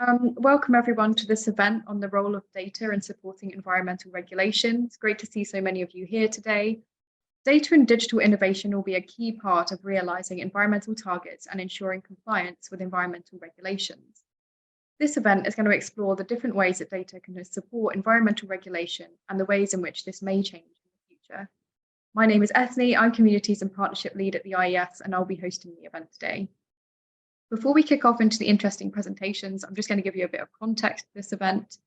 Welcome everyone to this event on the role of data in supporting environmental regulation. It's great to see so many of you here today. Data and digital innovation will be a key part of realizing environmental targets and ensuring compliance with environmental regulations. This event is going to explore the different ways that data can support environmental regulation and the ways in which this may change in the future. My name is Ethny, I'm Communities and Partnership Lead at the IES, and I'll be hosting the event today. Before we kick off into the interesting presentations, I'm just going to give you a bit of context to this event.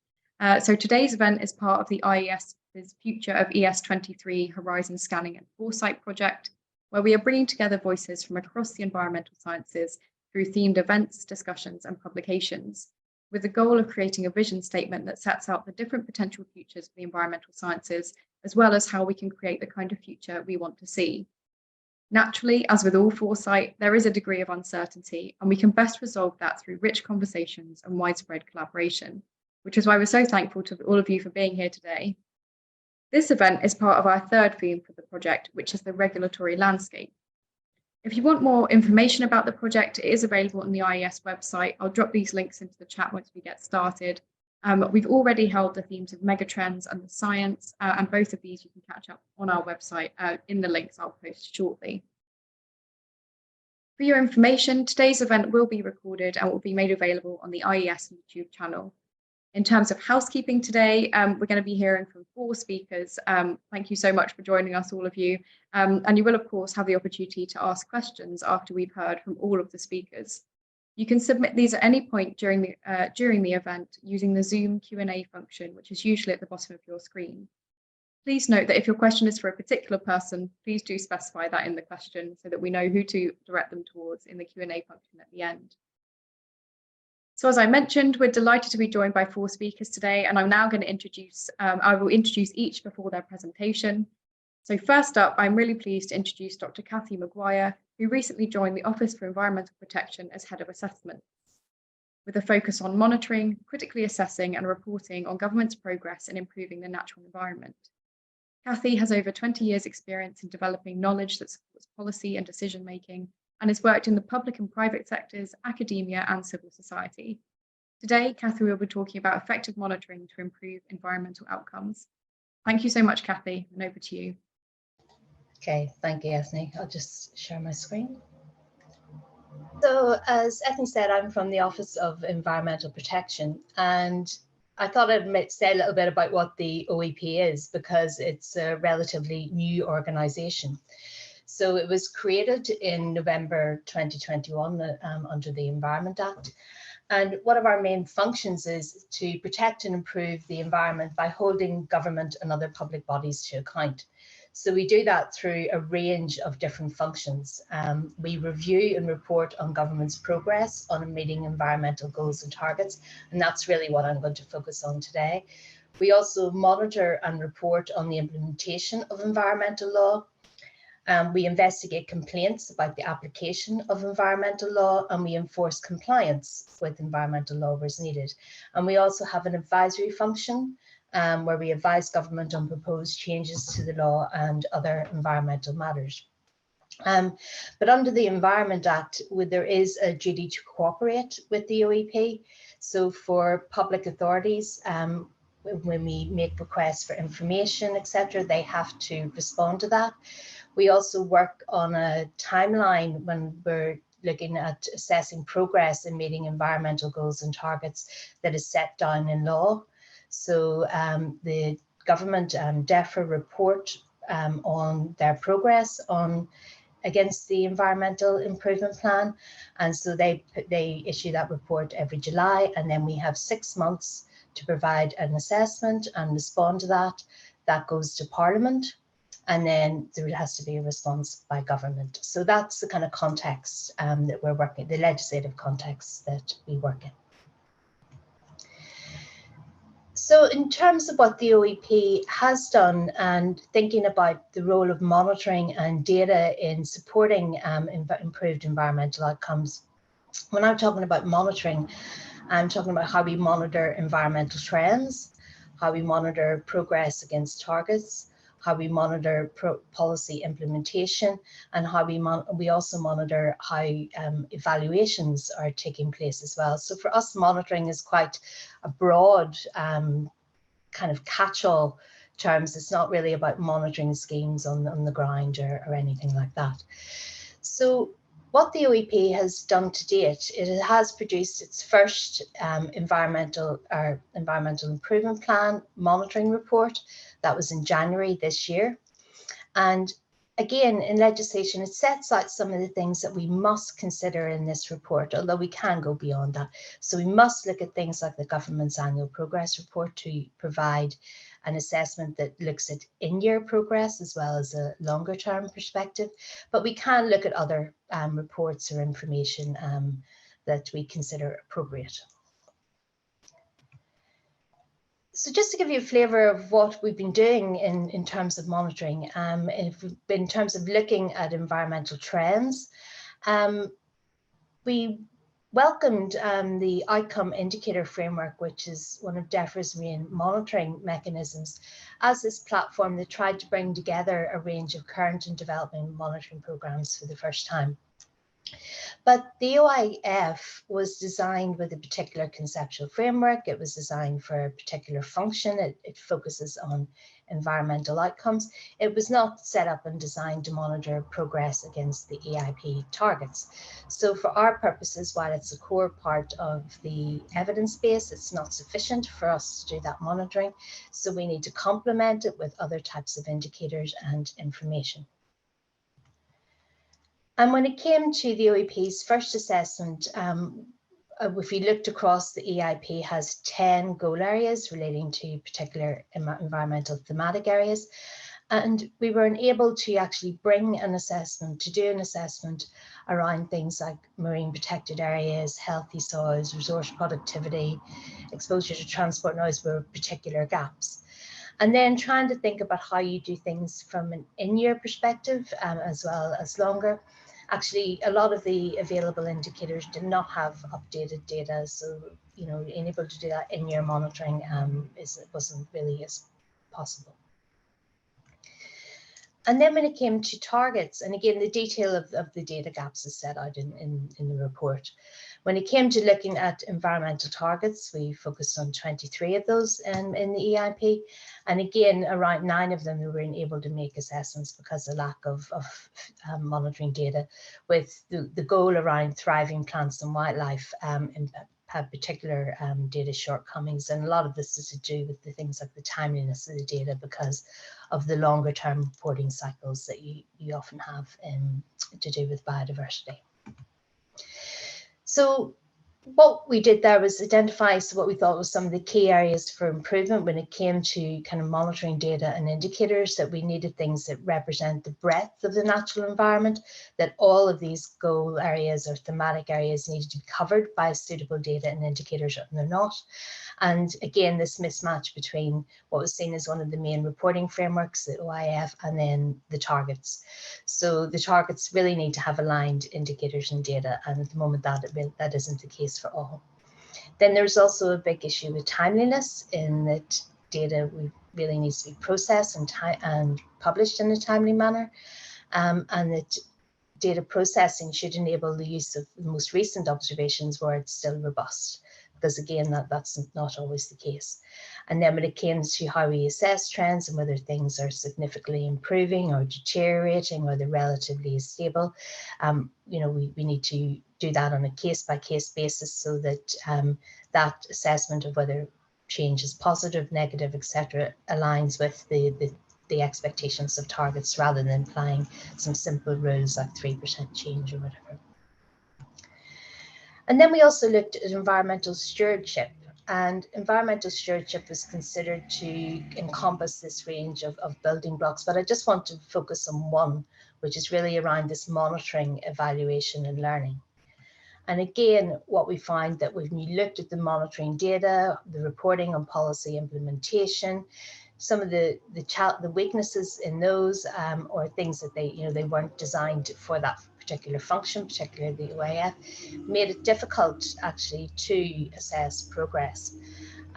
So today's event is part of the IES's Future of ES23 Horizon Scanning and Foresight project, where we are bringing together voices from across the environmental sciences through themed events, discussions, and publications, with the goal of creating a vision statement that sets out the different potential futures for the environmental sciences, as well as how we can create the kind of future we want to see. Naturally, as with all foresight, there is a degree of uncertainty, and we can best resolve that through rich conversations and widespread collaboration, which is why we're so thankful to all of you for being here today. This event is part of our third theme for the project, which is the regulatory landscape. If you want more information about the project, it is available on the IES website. I'll drop these links into the chat once we get started. We've already held the themes of megatrends and the science, and both of these you can catch up on our website in the links I'll post shortly. For your information, today's event will be recorded and will be made available on the IES YouTube channel. In terms of housekeeping today, we're going to be hearing from 4 speakers. Thank you so much for joining us, all of you. And you will, of course, have the opportunity to ask questions after we've heard from all of the speakers. You can submit these at any point during the event using the Zoom Q&A function, which is usually at the bottom of your screen. Please note that if your question is for a particular person, please do specify that in the question so that we know who to direct them towards in the Q&A function at the end. So as I mentioned, we're delighted to be joined by 4 speakers today, and I'm now going to introduce, I will introduce each before their presentation. So first up, I'm really pleased to introduce Dr. Cathy Maguire, who recently joined the Office for Environmental Protection as Head of Assessment, with a focus on monitoring, critically assessing and reporting on government's progress in improving the natural environment. Cathy has over 20 years' experience in developing knowledge that supports policy and decision-making, and has worked in the public and private sectors, academia and civil society. Today, Cathy will be talking about effective monitoring to improve environmental outcomes. Thank you so much, Cathy, and over to you. Okay, thank you, Ethny. I'll just share my screen. So as Ethny said, I'm from the Office of Environmental Protection, and I thought I'd say a little bit about what the OEP is, because it's a relatively new organisation. So it was created in November 2021 under the Environment Act. And one of our main functions is to protect and improve the environment by holding government and other public bodies to account. So we do that through a range of different functions. We review and report on government's progress on meeting environmental goals and targets, and that's really what I'm going to focus on today. We also monitor and report on the implementation of environmental law. We investigate complaints about the application of environmental law, and we enforce compliance with environmental law where it's needed. And we also have an advisory function where we advise government on proposed changes to the law and other environmental matters. But under the Environment Act, there is a duty to cooperate with the OEP. So for public authorities, when we make requests for information, etc., they have to respond to that. We also work on a timeline when we're looking at assessing progress in meeting environmental goals and targets that is set down in law. So the government DEFRA report on their progress against the environmental improvement plan, and so they issue that report every July, and then we have 6 months to provide an assessment and respond to that. That goes to Parliament, and then there has to be a response by government. So that's the kind of context that we're working, the legislative context that we work in. So in terms of what the OEP has done and thinking about the role of monitoring and data in supporting improved environmental outcomes, when I'm talking about monitoring, I'm talking about how we monitor environmental trends, how we monitor progress against targets, how we monitor policy implementation, and how we also monitor how evaluations are taking place as well. So for us, monitoring is quite a broad kind of catch-all terms. It's not really about monitoring schemes on the ground or anything like that. So what the OEP has done to date, it has produced its first environmental improvement plan monitoring report. That was in January this year. And again, in legislation, it sets out some of the things that we must consider in this report, although we can go beyond that. So we must look at things like the government's annual progress report to provide an assessment that looks at in-year progress as well as a longer-term perspective. But we can look at other reports or information that we consider appropriate. So just to give you a flavour of what we've been doing in terms of monitoring, in terms of looking at environmental trends, we welcomed the outcome indicator framework, which is one of DEFRA's main monitoring mechanisms, as this platform that tried to bring together a range of current and developing monitoring programmes for the first time. But the OIF was designed with a particular conceptual framework. It was designed for a particular function. It focuses on environmental outcomes. It was not set up and designed to monitor progress against the EIP targets. So for our purposes, while it's a core part of the evidence base, it's not sufficient for us to do that monitoring. So we need to complement it with other types of indicators and information. And when it came to the OEP's first assessment, if we looked across, the EIP has 10 goal areas relating to particular environmental thematic areas. And we were able to actually bring an assessment, to do an assessment around things like marine protected areas, healthy soils, resource productivity, exposure to transport noise were particular gaps. And then trying to think about how you do things from an in-year perspective as well as longer. Actually, a lot of the available indicators did not have updated data. So, being able to do that in-year monitoring wasn't really as possible. And then when it came to targets, and again, the detail of the data gaps is set out in the report. When it came to looking at environmental targets, we focused on 23 of those in the EIP. And again, around 9 of them we weren't able to make assessments because of lack of monitoring data, with the goal around thriving plants and wildlife had particular data shortcomings. And a lot of this is to do with the things like the timeliness of the data because of the longer term reporting cycles that you often have to do with biodiversity. So what we did there was identify what we thought was some of the key areas for improvement when it came to kind of monitoring data and indicators, that we needed things that represent the breadth of the natural environment, that all of these goal areas or thematic areas needed to be covered by suitable data and indicators, and they're not. And again, this mismatch between what was seen as one of the main reporting frameworks, the OIF, and then the targets. So the targets really need to have aligned indicators and data, and at the moment that isn't the case for all. Then there's also a big issue with timeliness, in that data really needs to be processed and published in a timely manner, and that data processing should enable the use of the most recent observations where it's still robust, because again, that's not always the case. And then when it comes to how we assess trends and whether things are significantly improving or deteriorating, or they're relatively stable, we need to do that on a case-by-case basis, so that that assessment of whether change is positive, negative, etc., aligns with the expectations of targets, rather than applying some simple rules like 3% change or whatever. And then we also looked at environmental stewardship, and environmental stewardship was considered to encompass this range of building blocks, but I just want to focus on one, which is really around this monitoring, evaluation and learning. And again, what we find that when you looked at the monitoring data, the reporting on policy implementation, some of the weaknesses in those or things that they weren't designed for that particular function, particularly the OAF, made it difficult actually to assess progress.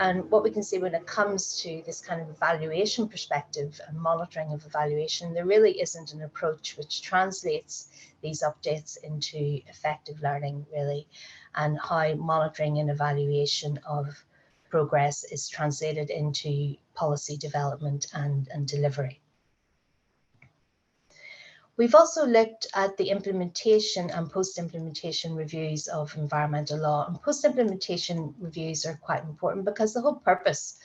And what we can see when it comes to this kind of evaluation perspective and monitoring of evaluation, there really isn't an approach which translates these updates into effective learning, really, and how monitoring and evaluation of progress is translated into policy development and delivery. We've also looked at the implementation and post-implementation reviews of environmental law. And post-implementation reviews are quite important because the whole purpose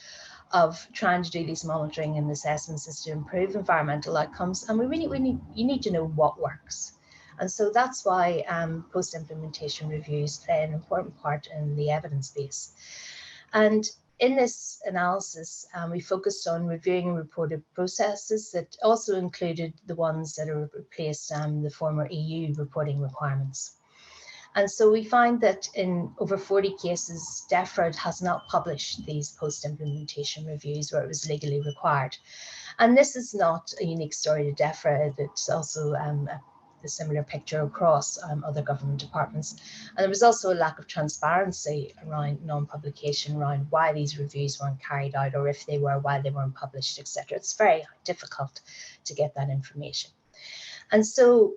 of trying to do these monitoring and assessments is to improve environmental outcomes. And you need to know what works. And so that's why post-implementation reviews play an important part in the evidence base. And in this analysis, we focused on reviewing and reported processes that also included the ones that are replaced the former EU reporting requirements. And so we find that in over 40 cases, DEFRA has not published these post-implementation reviews where it was legally required. And this is not a unique story to DEFRA, it's also a similar picture across other government departments. And there was also a lack of transparency around non-publication, around why these reviews weren't carried out, or if they were, why they weren't published, etc. It's very difficult to get that information. And so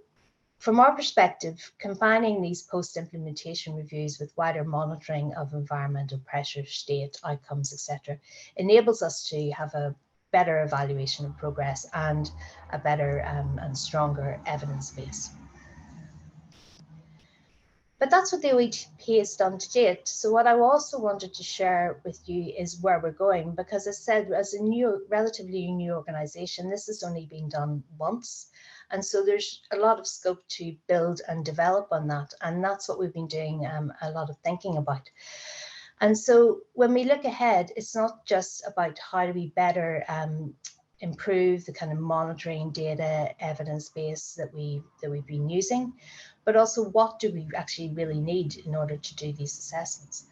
from our perspective, combining these post-implementation reviews with wider monitoring of environmental pressure, state outcomes, etc., enables us to have a better evaluation of progress and a better and stronger evidence base. But that's what the OEP has done to date. So what I also wanted to share with you is where we're going, because as I said, as a relatively new organisation, this has only been done once. And so there's a lot of scope to build and develop on that. And that's what we've been doing a lot of thinking about. And so when we look ahead, it's not just about how do we better improve the kind of monitoring data evidence base that we've been using, but also what do we actually really need in order to do these assessments.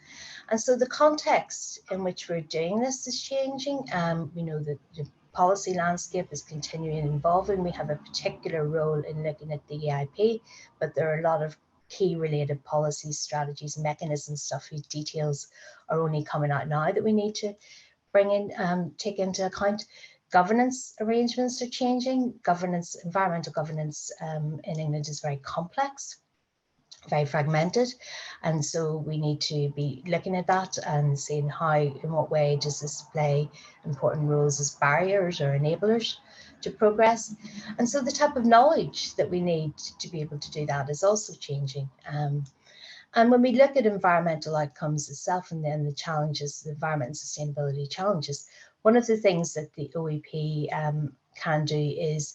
And so the context in which we're doing this is changing. We know that the policy landscape is continuing evolving. We have a particular role in looking at the EIP, but there are a lot of key related policies, strategies, mechanisms, stuff whose details are only coming out now that we need to bring in, take into account. Governance arrangements are changing. Environmental governance in England is very complex, very fragmented. And so we need to be looking at that and seeing how, in what way does this play important roles as barriers or enablers to progress. And so the type of knowledge that we need to be able to do that is also changing. And when we look at environmental outcomes itself and then the challenges, the environment and sustainability challenges, one of the things that the OEP can do is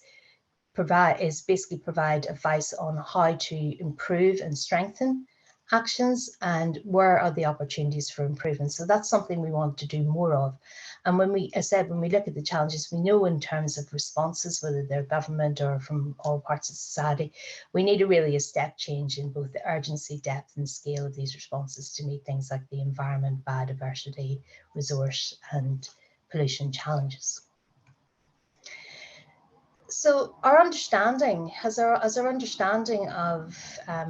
basically provide advice on how to improve and strengthen actions and where are the opportunities for improvement. So that's something we want to do more of. And when we look at the challenges, we know in terms of responses, whether they're government or from all parts of society, we need a step change in both the urgency, depth and scale of these responses to meet things like the environment, biodiversity, resource and pollution challenges. So our understanding, as our understanding of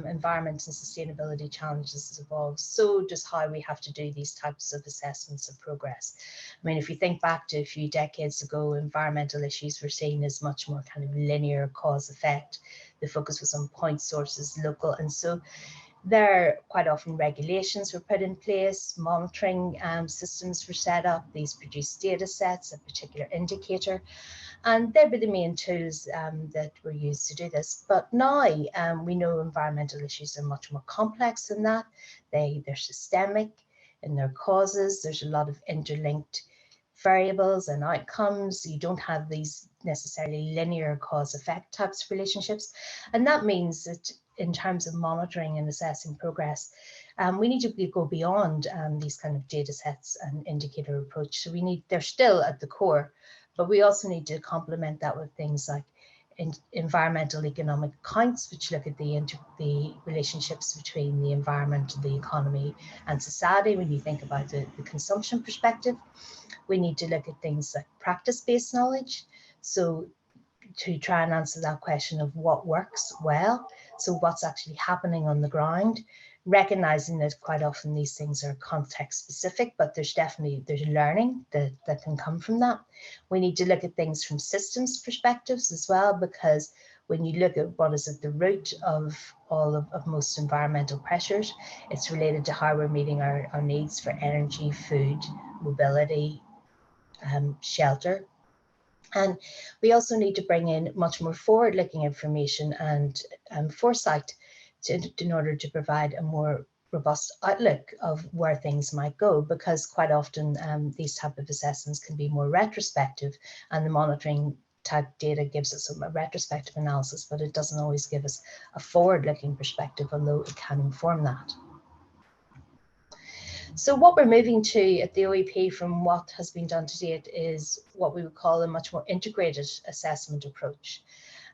environment and sustainability challenges has evolved, so does how we have to do these types of assessments of progress. I mean, if you think back to a few decades ago, environmental issues were seen as much more kind of linear cause-effect. The focus was on point sources, local, and so there quite often regulations were put in place, monitoring systems were set up, these produced data sets, a particular indicator, and they'd be the main tools that were used to do this. But now we know environmental issues are much more complex than that. They're systemic in their causes. There's a lot of interlinked variables and outcomes. You don't have these necessarily linear cause-effect types of relationships. And that means that in terms of monitoring and assessing progress, we need to go beyond these kind of data sets and indicator approach. So they're still at the core, but we also need to complement that with things like environmental economic accounts, which look at the relationships between the environment, the economy and society. When you think about the consumption perspective, we need to look at things like practice-based knowledge. So to try and answer that question of what works well. So what's actually happening on the ground, recognizing that quite often these things are context specific, but there's learning that can come from that. We need to look at things from systems perspectives as well, because when you look at what is at the root of all of most environmental pressures, it's related to how we're meeting our needs for energy, food, mobility, shelter. And we also need to bring in much more forward-looking information and foresight in order to provide a more robust outlook of where things might go, because quite often these type of assessments can be more retrospective, and the monitoring type data gives us a retrospective analysis, but it doesn't always give us a forward-looking perspective, although it can inform that. So what we're moving to at the OEP from what has been done to date is what we would call a much more integrated assessment approach.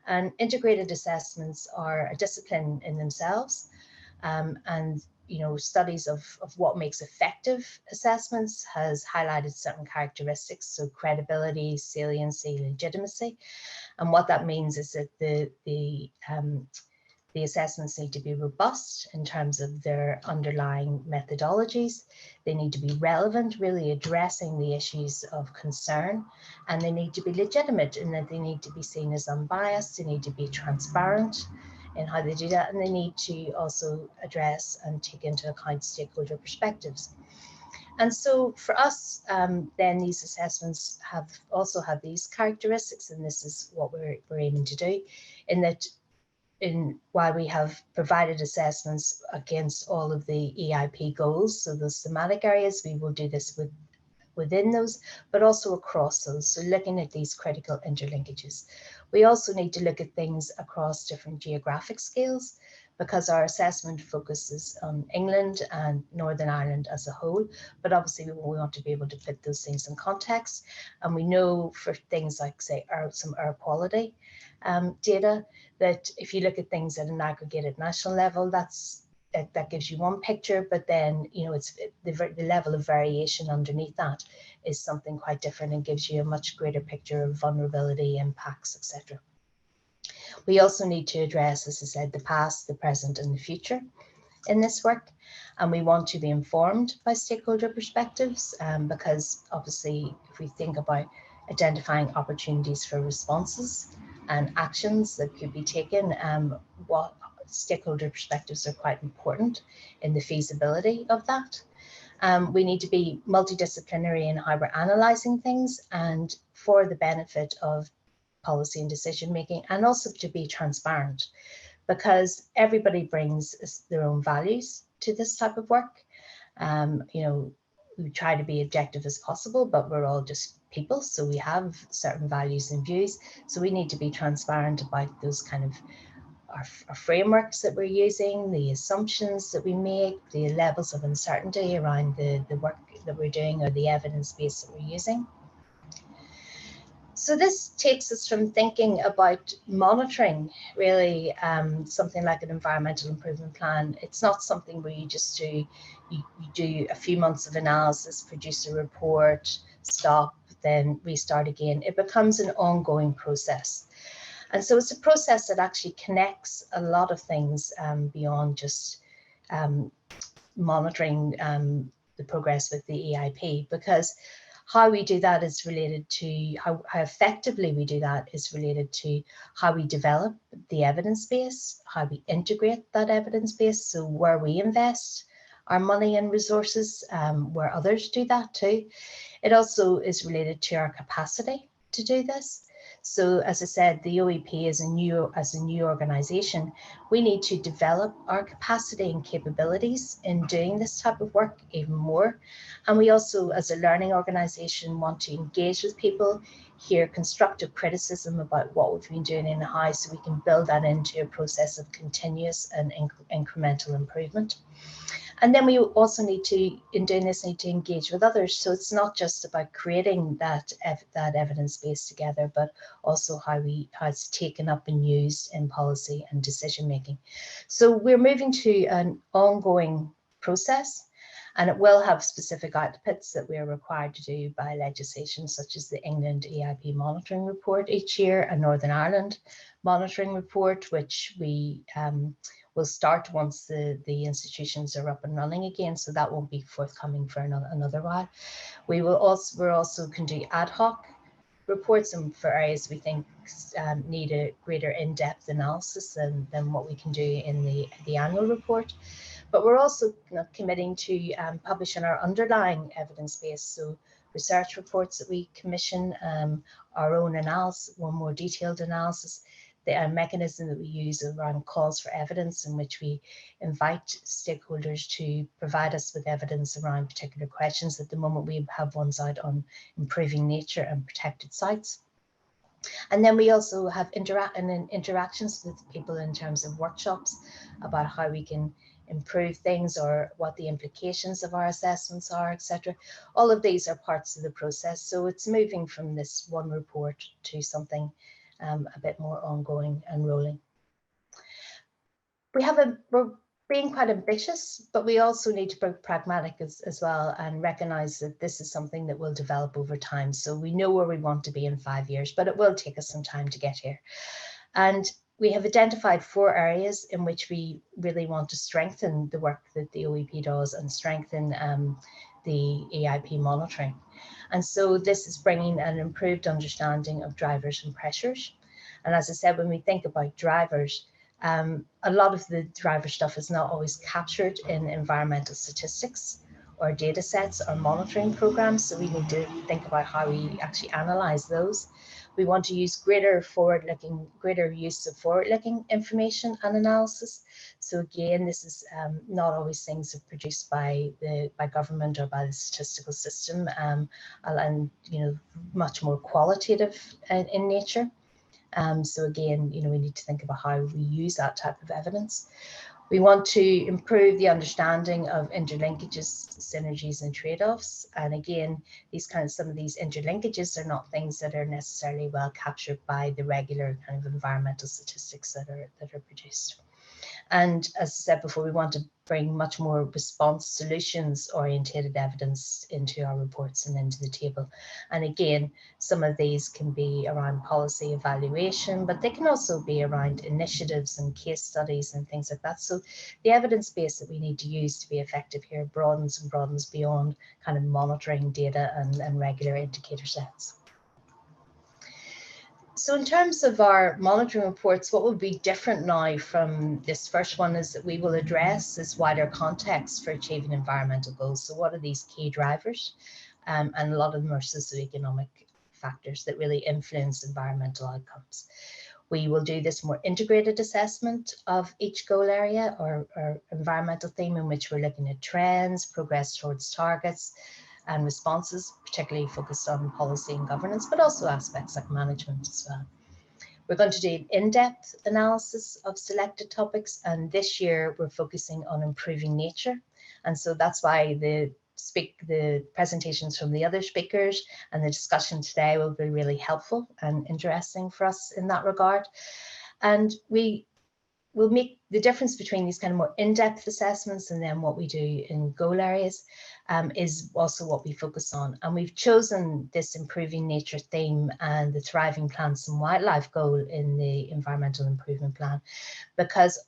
And integrated assessments are a discipline in themselves, and studies of what makes effective assessments has highlighted certain characteristics, so credibility, saliency, legitimacy. And what that means is that the assessments need to be robust in terms of their underlying methodologies. They need to be relevant, really addressing the issues of concern, and they need to be legitimate in that they need to be seen as unbiased, they need to be transparent in how they do that, and they need to also address and take into account stakeholder perspectives. And so for us, then these assessments also have these characteristics, and this is what we're aiming to do, in that while we have provided assessments against all of the EIP goals, so those thematic areas, we will do this within those, but also across those. So looking at these critical interlinkages. We also need to look at things across different geographic scales, because our assessment focuses on England and Northern Ireland as a whole, but obviously we want to be able to put those things in context. And we know for things like, say, some air quality data, that if you look at things at an aggregated national level, that gives you one picture, but then it's the level of variation underneath that is something quite different and gives you a much greater picture of vulnerability, impacts, etc. We also need to address, as I said, the past, the present, and the future in this work, and we want to be informed by stakeholder perspectives, because obviously if we think about identifying opportunities for responses and actions that could be taken, what stakeholder perspectives are quite important in the feasibility of that. We need to be multidisciplinary in how we're analysing things, and for the benefit of policy and decision making, and also to be transparent, because everybody brings their own values to this type of work. We try to be objective as possible, but we're all just people, so we have certain values and views, so we need to be transparent about those kind of our frameworks that we're using, the assumptions that we make, the levels of uncertainty around the work that we're doing or the evidence base that we're using. So this takes us from thinking about monitoring, really, something like an environmental improvement plan. It's not something where you just do a few months of analysis, produce a report, stop, then restart again. It becomes an ongoing process. And so it's a process that actually connects a lot of things beyond just monitoring the progress with the EIP, because how we do that is related to how effectively we do that is related to how we develop the evidence base, how we integrate that evidence base, so where we invest our money and resources, where others do that too. It also is related to our capacity to do this. So as I said, the OEP as a new organisation, we need to develop our capacity and capabilities in doing this type of work even more. And we also, as a learning organisation, want to engage with people, hear constructive criticism about what we've been doing in the house, so we can build that into a process of continuous and incremental improvement. And then we also need to, in doing this, need to engage with others. So it's not just about creating that evidence base together, but also how it's taken up and used in policy and decision making. So we're moving to an ongoing process. And it will have specific outputs that we are required to do by legislation, such as the England EIP monitoring report each year, a Northern Ireland monitoring report, which we will start once the institutions are up and running again. So that won't be forthcoming for another while. We're also can do ad hoc reports and for areas we think need a greater in-depth analysis than what we can do in the annual report. But we're also committing to publishing our underlying evidence base, so research reports that we commission, our own analysis, one more detailed analysis, the mechanism that we use around calls for evidence, in which we invite stakeholders to provide us with evidence around particular questions. At the moment, we have ones out on improving nature and protected sites. And then we also have interactions with people in terms of workshops about how we can improve things or what the implications of our assessments are, etc. All of these are parts of the process. So it's moving from this one report to something a bit more ongoing and rolling. We're being quite ambitious, but we also need to be pragmatic as well and recognize that this is something that will develop over time. So we know where we want to be in 5 years, but it will take us some time to get here. And we have identified 4 areas in which we really want to strengthen the work that the OEP does and strengthen the EIP monitoring. And so this is bringing an improved understanding of drivers and pressures. And as I said, when we think about drivers, a lot of the driver stuff is not always captured in environmental statistics or data sets or monitoring programs. So we need to think about how we actually analyze those. We want to use greater use of forward-looking information and analysis. So again, this is not always things that are produced by government or by the statistical system, and much more qualitative in nature. So again, we need to think about how we use that type of evidence. We want to improve the understanding of interlinkages, synergies, and trade-offs. And again, some of these interlinkages are not things that are necessarily well captured by the regular kind of environmental statistics that are produced. And as I said before, we want to bring much more response solutions orientated evidence into our reports and into the table. And again, some of these can be around policy evaluation, but they can also be around initiatives and case studies and things like that. So the evidence base that we need to use to be effective here broadens and broadens beyond kind of monitoring data and regular indicator sets. So in terms of our monitoring reports, what will be different now from this first one is that we will address this wider context for achieving environmental goals. So what are these key drivers? And a lot of them are socioeconomic factors that really influence environmental outcomes. We will do this more integrated assessment of each goal area or environmental theme, in which we're looking at trends, progress towards targets, and responses, particularly focused on policy and governance, but also aspects like management as well. We're going to do an in-depth analysis of selected topics, and this year we're focusing on improving nature. And so that's why the presentations from the other speakers and the discussion today will be really helpful and interesting for us in that regard. And we'll make the difference between these kind of more in-depth assessments and then what we do in goal areas is also what we focus on. And we've chosen this improving nature theme and the thriving plants and wildlife goal in the environmental improvement plan, because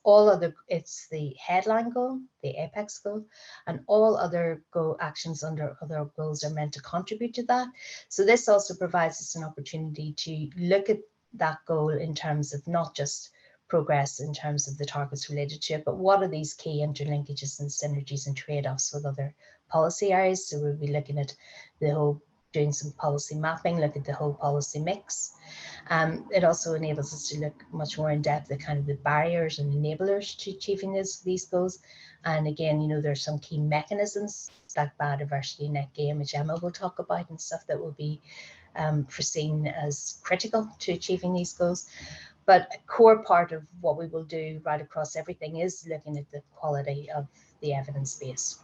it's the headline goal, the apex goal, and all other actions under other goals are meant to contribute to that. So this also provides us an opportunity to look at that goal in terms of not just progress in terms of the targets related to it, but what are these key interlinkages and synergies and trade-offs with other policy areas? So we'll be looking at doing some policy mapping, look at the whole policy mix. It also enables us to look much more in depth at kind of the barriers and enablers to achieving these goals. And again, there's some key mechanisms like biodiversity net gain, which Emma will talk about, and stuff that will be foreseen as critical to achieving these goals. But a core part of what we will do right across everything is looking at the quality of the evidence base,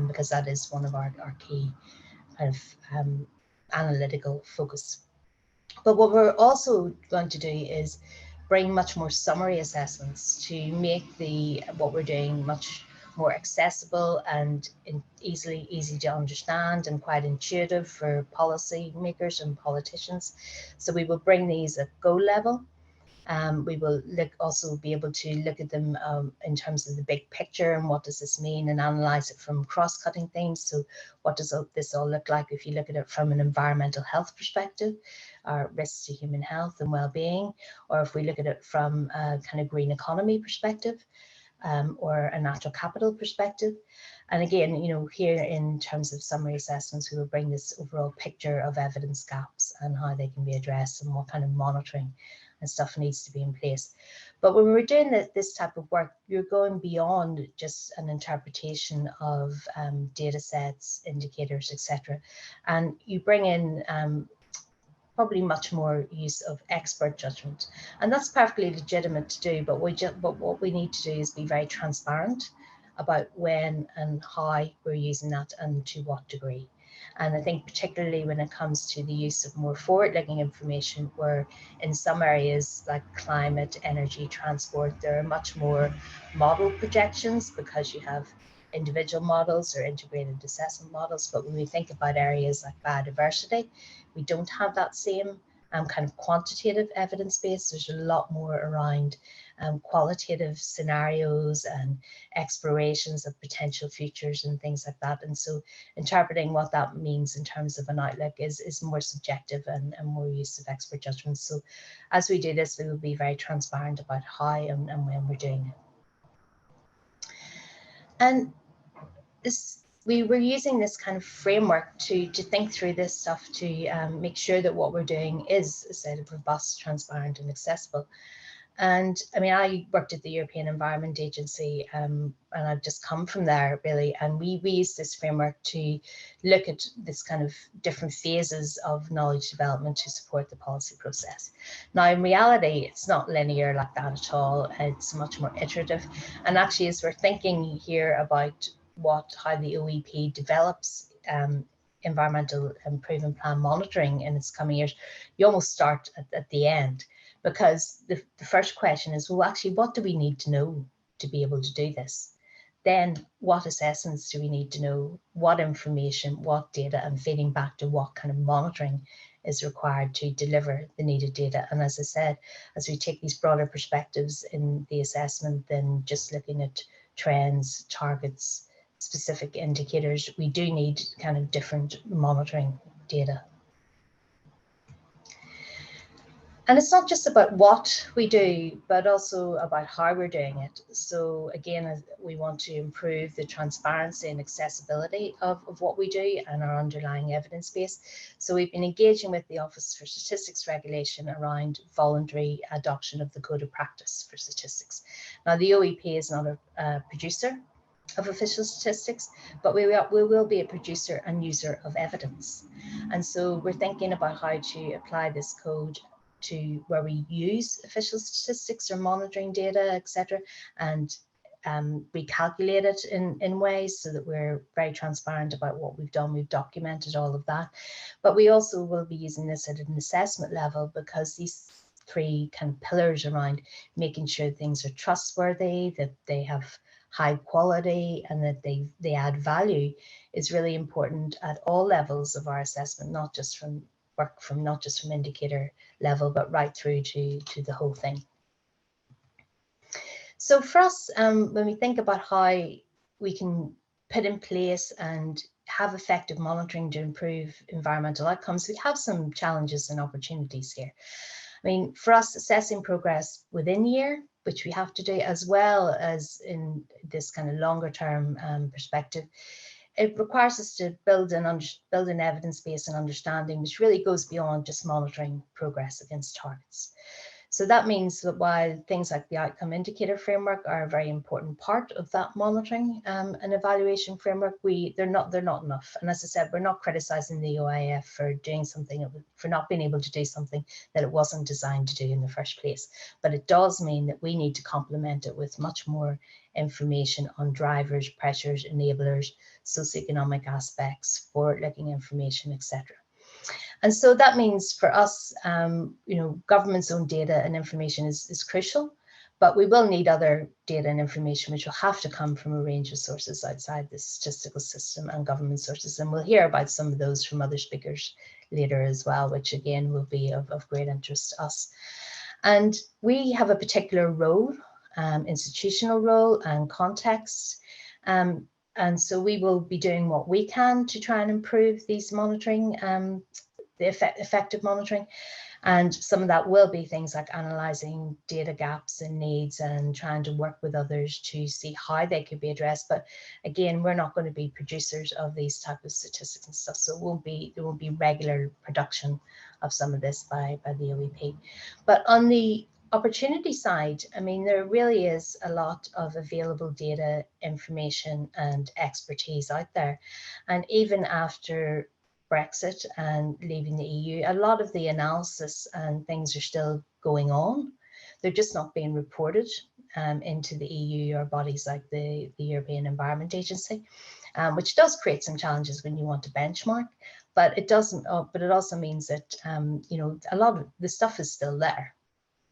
because that is one of our key kind of analytical focus. But what we're also going to do is bring much more summary assessments to make what we're doing much more accessible and easy to understand and quite intuitive for policy makers and politicians. So we will bring these at Go level. We will also be able to look at them in terms of the big picture and what does this mean, and analyse it from cross-cutting themes. So what does this all look like if you look at it from an environmental health perspective, or risks to human health and well-being, or if we look at it from a kind of green economy perspective, or a natural capital perspective. And again, you know, here in terms of summary assessments, we will bring this overall picture of evidence gaps and how they can be addressed and what kind of monitoring and stuff needs to be in place. But when we're doing this type of work, you're going beyond just an interpretation of data sets, indicators, etc. And you bring in probably much more use of expert judgment, and that's perfectly legitimate to do. But what we need to do is be very transparent about when and how we're using that and to what degree. And I think particularly when it comes to the use of more forward-looking information, where in some areas like climate, energy, transport, there are much more model projections because you have individual models or integrated assessment models. But when we think about areas like biodiversity, we don't have that same kind of quantitative evidence base. There's a lot more around qualitative scenarios and explorations of potential futures and things like that. And so interpreting what that means in terms of an outlook is more subjective and more use of expert judgment. So as we do this, we will be very transparent about how and when we're doing it. And we were using this kind of framework to think through this stuff, to make sure that what we're doing is, as I said, robust, transparent and accessible. And I mean, I worked at the European Environment Agency, and I've just come from there really. And we use this framework to look at this kind of different phases of knowledge development to support the policy process. Now, in reality, it's not linear like that at all. It's much more iterative. And actually, as we're thinking here about how the OEP develops environmental improvement plan monitoring in its coming years, you almost start at the end. Because the first question is, well, actually, what do we need to know to be able to do this? Then what assessments do we need to know? What information, what data, and feeding back to what kind of monitoring is required to deliver the needed data? And as I said, as we take these broader perspectives in the assessment than just looking at trends, targets, specific indicators, we do need kind of different monitoring data. And it's not just about what we do, but also about how we're doing it. So again, we want to improve the transparency and accessibility of what we do and our underlying evidence base. So we've been engaging with the Office for Statistics Regulation around voluntary adoption of the Code of Practice for Statistics. Now, the OEP is not a producer of official statistics, but we will be a producer and user of evidence. And so we're thinking about how to apply this code to where we use official statistics or monitoring data, etc., and recalculate it in ways so that we're very transparent about what we've done. We've documented all of that, but we also will be using this at an assessment level, because these three kind of pillars around making sure things are trustworthy, that they have high quality, and that they add value is really important at all levels of our assessment, not just from indicator level, but right through to the whole thing. So for us, when we think about how we can put in place and have effective monitoring to improve environmental outcomes, we have some challenges and opportunities here. I mean, for us, assessing progress within year, which we have to do, as well as in this kind of longer term perspective, it requires us to build an evidence base and understanding which really goes beyond just monitoring progress against targets. So that means that while things like the outcome indicator framework are a very important part of that monitoring and evaluation framework, they're not enough. And as I said, we're not criticizing the OIF for doing something, for not being able to do something that it wasn't designed to do in the first place. But it does mean that we need to complement it with much more information on drivers, pressures, enablers, socioeconomic aspects, forward-looking information, etc. And so that means for us, government's own data and information is crucial, But we will need other data and information, which will have to come from a range of sources outside the statistical system and government sources. And we'll hear about some of those from other speakers later as well, which again will be of great interest to us. And we have a particular role, institutional role and context. And so we will be doing what we can to try and improve these monitoring, the effective monitoring. And some of that will be things like analysing data gaps and needs and trying to work with others to see how they could be addressed. But again, we're not going to be producers of these type of statistics and stuff. So there won't be regular production of some of this by the OEP. But on the opportunity side, I mean, there really is a lot of available data, information and expertise out there. And even after Brexit and leaving the EU, a lot of the analysis and things are still going on. They're just not being reported into the EU or bodies like the European Environment Agency, which does create some challenges when you want to benchmark. But it doesn't. But it also means that you know, a lot of the stuff is still there.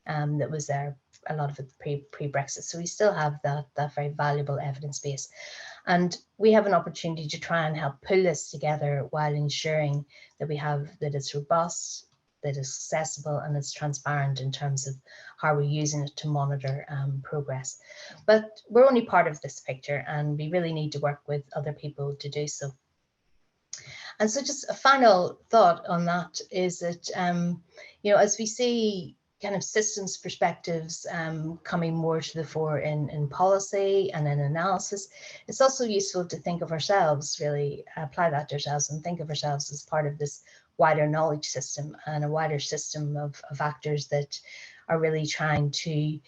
That was there, a lot of it pre-Brexit. So we still have that very valuable evidence base. And we have an opportunity to try and help pull this together while ensuring that that it's robust, that it's accessible and it's transparent in terms of how we're using it to monitor progress. But we're only part of this picture and we really need to work with other people to do so. And so just a final thought on that is that, you know, as we see kind of systems perspectives coming more to the fore in policy and in analysis, it's also useful to think of ourselves, really apply that to ourselves and think of ourselves as part of this wider knowledge system and a wider system of actors that are really trying to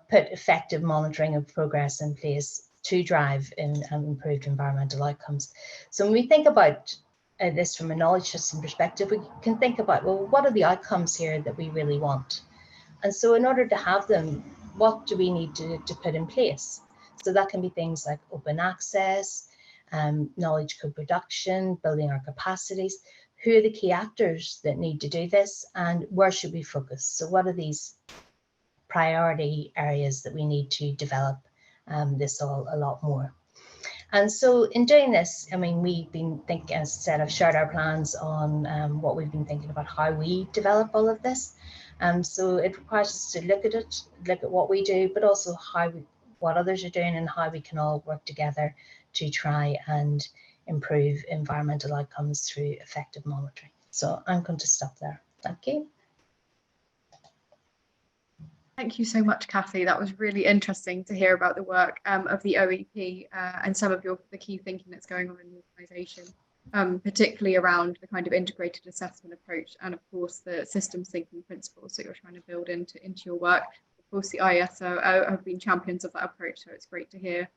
put effective monitoring of progress in place to drive in improved environmental outcomes. So when we think about this from a knowledge system perspective, we can think about, well, what are the outcomes here that we really want? And so in order to have them, what do we need to put in place? So that can be things like open access, knowledge co-production, building our capacities. Who are the key actors that need to do this and where should we focus? So what are these priority areas that we need to develop this all a lot more? And so in doing this, I mean, we've been thinking, as I said, I've shared our plans on what we've been thinking about how we develop all of this. So it requires us to look at what we do, but also what others are doing and how we can all work together to try and improve environmental outcomes through effective monitoring. So I'm going to stop there. Thank you. Thank you so much, Cathy. That was really interesting to hear about the work of the OEP and some of the key thinking that's going on in the organisation, particularly around the kind of integrated assessment approach and, of course, the systems thinking principles that you're trying to build into your work. Of course, the ISO have been champions of that approach, so it's great to hear.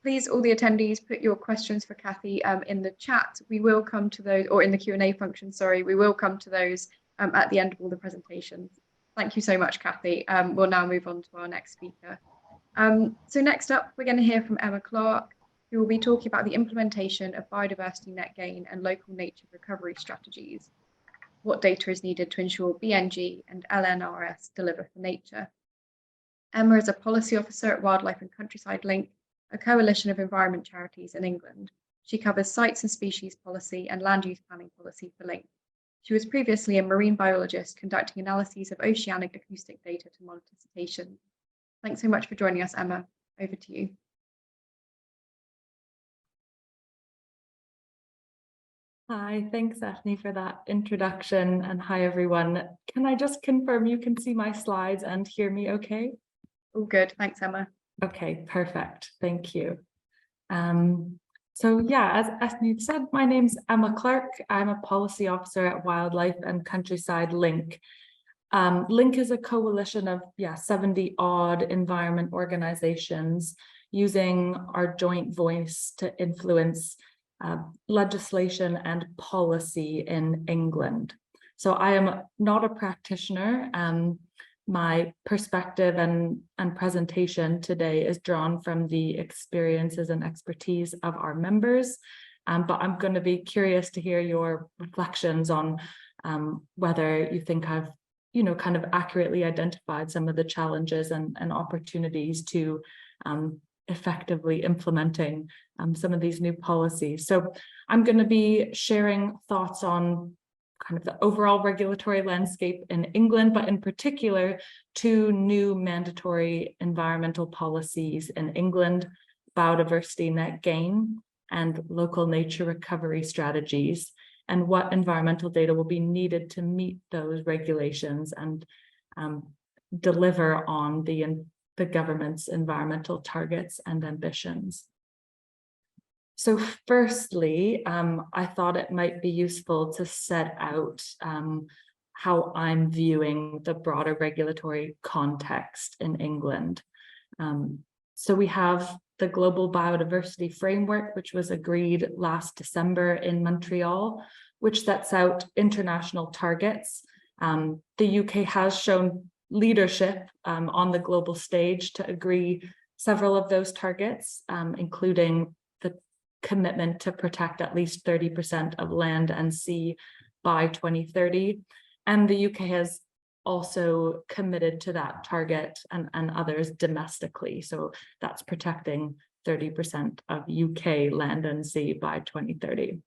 Please, all the attendees, put your questions for Cathy in the chat. We will come to those, or in the Q&A function, sorry, we will come to those at the end of all the presentations. Thank you so much, Cathy. We'll now move on to our next speaker. So next up, we're going to hear from Emma Clarke, who will be talking about the implementation of biodiversity net gain and local nature recovery strategies. What data is needed to ensure BNG and LNRS deliver for nature? Emma is a policy officer at Wildlife and Countryside Link, a coalition of environment charities in England. She covers sites and species policy and land use planning policy for Link. She was previously a marine biologist conducting analyses of oceanic acoustic data to monitor cetaceans. Thanks so much for joining us, Emma. Over to you. Hi, thanks, Ethny, for that introduction. And hi, everyone. Can I just confirm you can see my slides and hear me okay? All good. Thanks, Emma. Okay, perfect. Thank you. So yeah, as Ethny said, my name's Emma Clarke. I'm a policy officer at Wildlife and Countryside Link. Link is a coalition of 70 odd environment organizations using our joint voice to influence legislation and policy in England. So I am not a practitioner. My perspective and presentation today is drawn from the experiences and expertise of our members, but I'm going to be curious to hear your reflections on whether you think I've kind of accurately identified some of the challenges and opportunities to effectively implementing some of these new policies. So I'm going to be sharing thoughts on kind of the overall regulatory landscape in England, but in particular, 2 new mandatory environmental policies in England: biodiversity net gain and local nature recovery strategies, and what environmental data will be needed to meet those regulations and deliver on the government's environmental targets and ambitions. So firstly, I thought it might be useful to set out how I'm viewing the broader regulatory context in England. So we have the Global Biodiversity Framework, which was agreed last December in Montreal, which sets out international targets. The UK has shown leadership on the global stage to agree several of those targets, including the commitment to protect at least 30% of land and sea by 2030. And the UK has also committed to that target and others domestically. So that's protecting 30% of UK land and sea by 2030.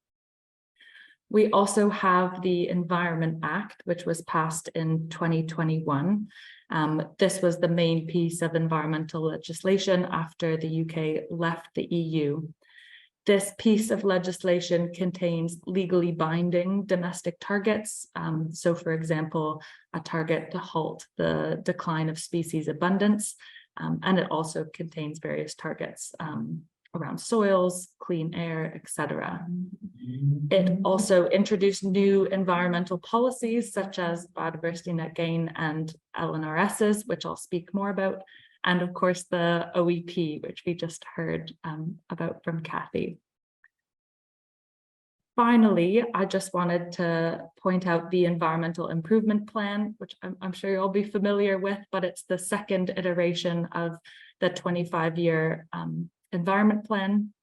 We also have the Environment Act, which was passed in 2021. This was the main piece of environmental legislation after the UK left the EU. This piece of legislation contains legally binding domestic targets. So, for example, a target to halt the decline of species abundance. And it also contains various targets around soils, clean air, etc. It also introduced new environmental policies such as biodiversity net gain and LNRSs, which I'll speak more about, and of course the OEP, which we just heard about from Cathy. Finally, I just wanted to point out the Environmental Improvement Plan, which I'm sure you'll be familiar with, but it's the second iteration of the 25-year Environment Plan.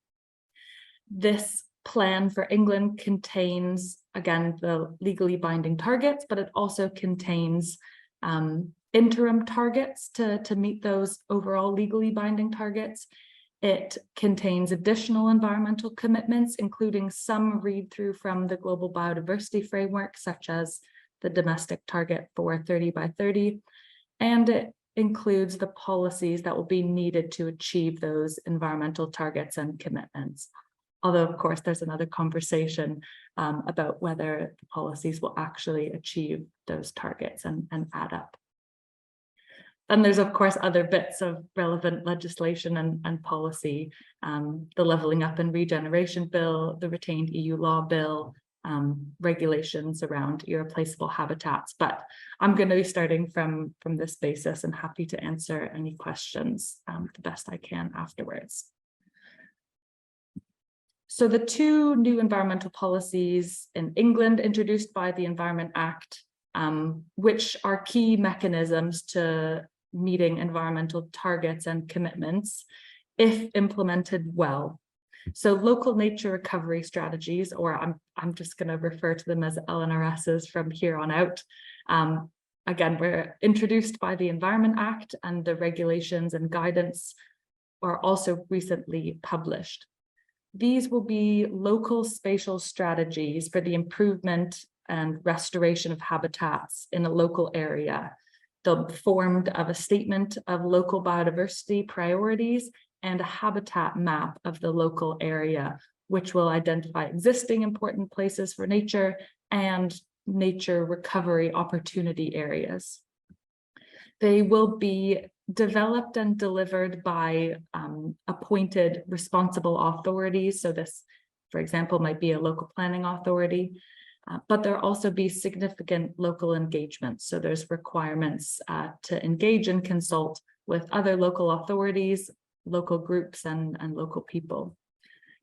This plan for England contains, again, the legally binding targets, but it also contains interim targets to meet those overall legally binding targets. It contains additional environmental commitments, including some read through from the Global Biodiversity Framework, such as the domestic target for 30 by 30. And it includes the policies that will be needed to achieve those environmental targets and commitments. Although, of course, there's another conversation about whether the policies will actually achieve those targets and add up. And there's, of course, other bits of relevant legislation and policy, the Levelling Up and Regeneration Bill, the Retained EU Law Bill, regulations around irreplaceable habitats. But I'm going to be starting from this basis and happy to answer any questions the best I can afterwards. So the 2 new environmental policies in England introduced by the Environment Act, which are key mechanisms to meeting environmental targets and commitments if implemented well. So local nature recovery strategies, or I'm just going to refer to them as LNRSs from here on out. Again, were introduced by the Environment Act, and the regulations and guidance are also recently published. These will be local spatial strategies for the improvement and restoration of habitats in a local area. They'll be formed of a statement of local biodiversity priorities and a habitat map of the local area, which will identify existing important places for nature and nature recovery opportunity areas. They will be developed and delivered by appointed responsible authorities. So this, for example, might be a local planning authority, but there'll also be significant local engagement. So there's requirements to engage and consult with other local authorities, local groups, and local people.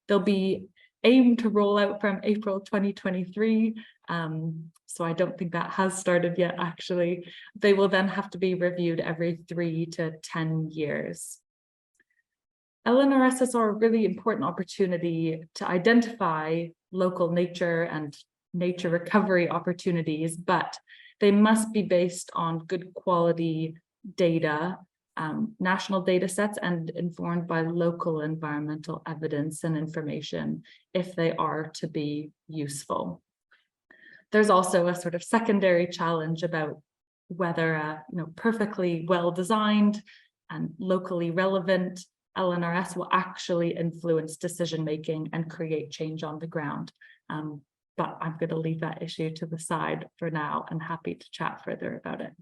They'll be aimed to roll out from April 2023. So I don't think that has started yet, actually. They will then have to be reviewed every 3 to 10 years. LNRSs are a really important opportunity to identify local nature and nature recovery opportunities, but They must be based on good quality data, national data sets, and informed by local environmental evidence and information if they are to be useful. There's also a sort of secondary challenge about whether a perfectly well-designed and locally relevant LNRS will actually influence decision-making and create change on the ground. But I'm going to leave that issue to the side for now and happy to chat further about it.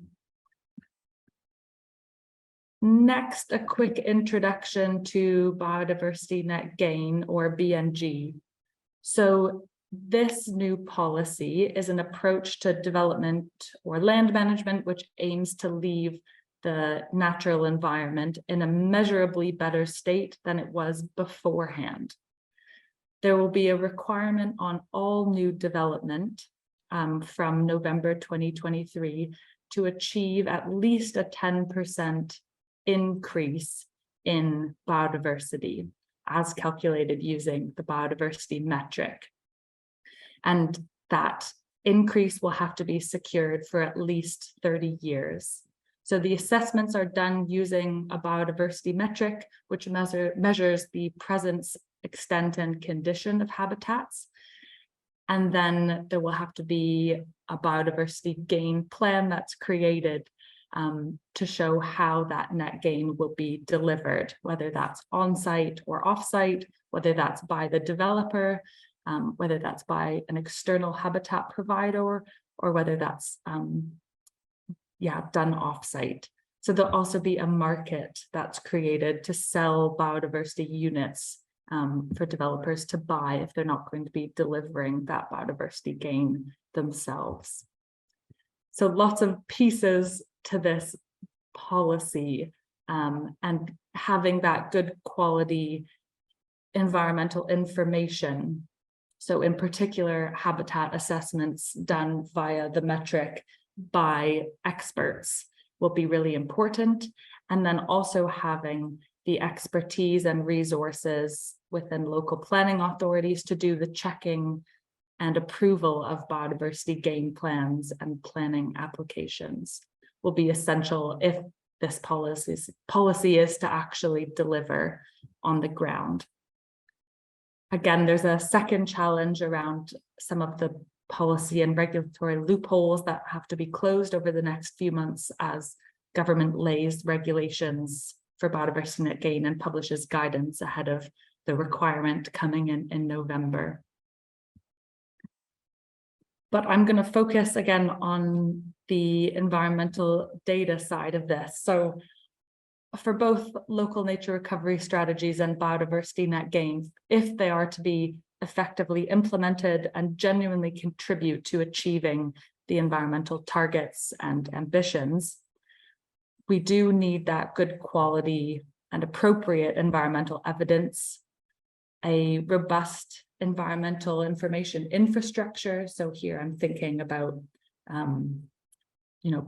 Next, a quick introduction to biodiversity net gain, or BNG. So this new policy is an approach to development or land management which aims to leave the natural environment in a measurably better state than it was beforehand. There will be a requirement on all new development from November 2023 to achieve at least a 10% increase in biodiversity as calculated using the biodiversity metric. And that increase will have to be secured for at least 30 years. So the assessments are done using a biodiversity metric, which measures the presence, extent, and condition of habitats. And then there will have to be a biodiversity gain plan that's created to show how that net gain will be delivered, whether that's on-site or off-site, whether that's by the developer, whether that's by an external habitat provider, or whether that's done off-site. So there'll also be a market that's created to sell biodiversity units for developers to buy if they're not going to be delivering that biodiversity gain themselves. So lots of pieces to this policy, and having that good quality environmental information. So in particular, habitat assessments done via the metric by experts will be really important. And then also having the expertise and resources within local planning authorities to do the checking and approval of biodiversity gain plans and planning applications will be essential if this policy is to actually deliver on the ground. Again, there's a second challenge around some of the policy and regulatory loopholes that have to be closed over the next few months as government lays regulations for biodiversity net gain and publishes guidance ahead of the requirement coming in November. But I'm going to focus again on the environmental data side of this. So for both local nature recovery strategies and biodiversity net gain, if they are to be effectively implemented and genuinely contribute to achieving the environmental targets and ambitions, we do need that good quality and appropriate environmental evidence, a robust environmental information infrastructure. So here I'm thinking about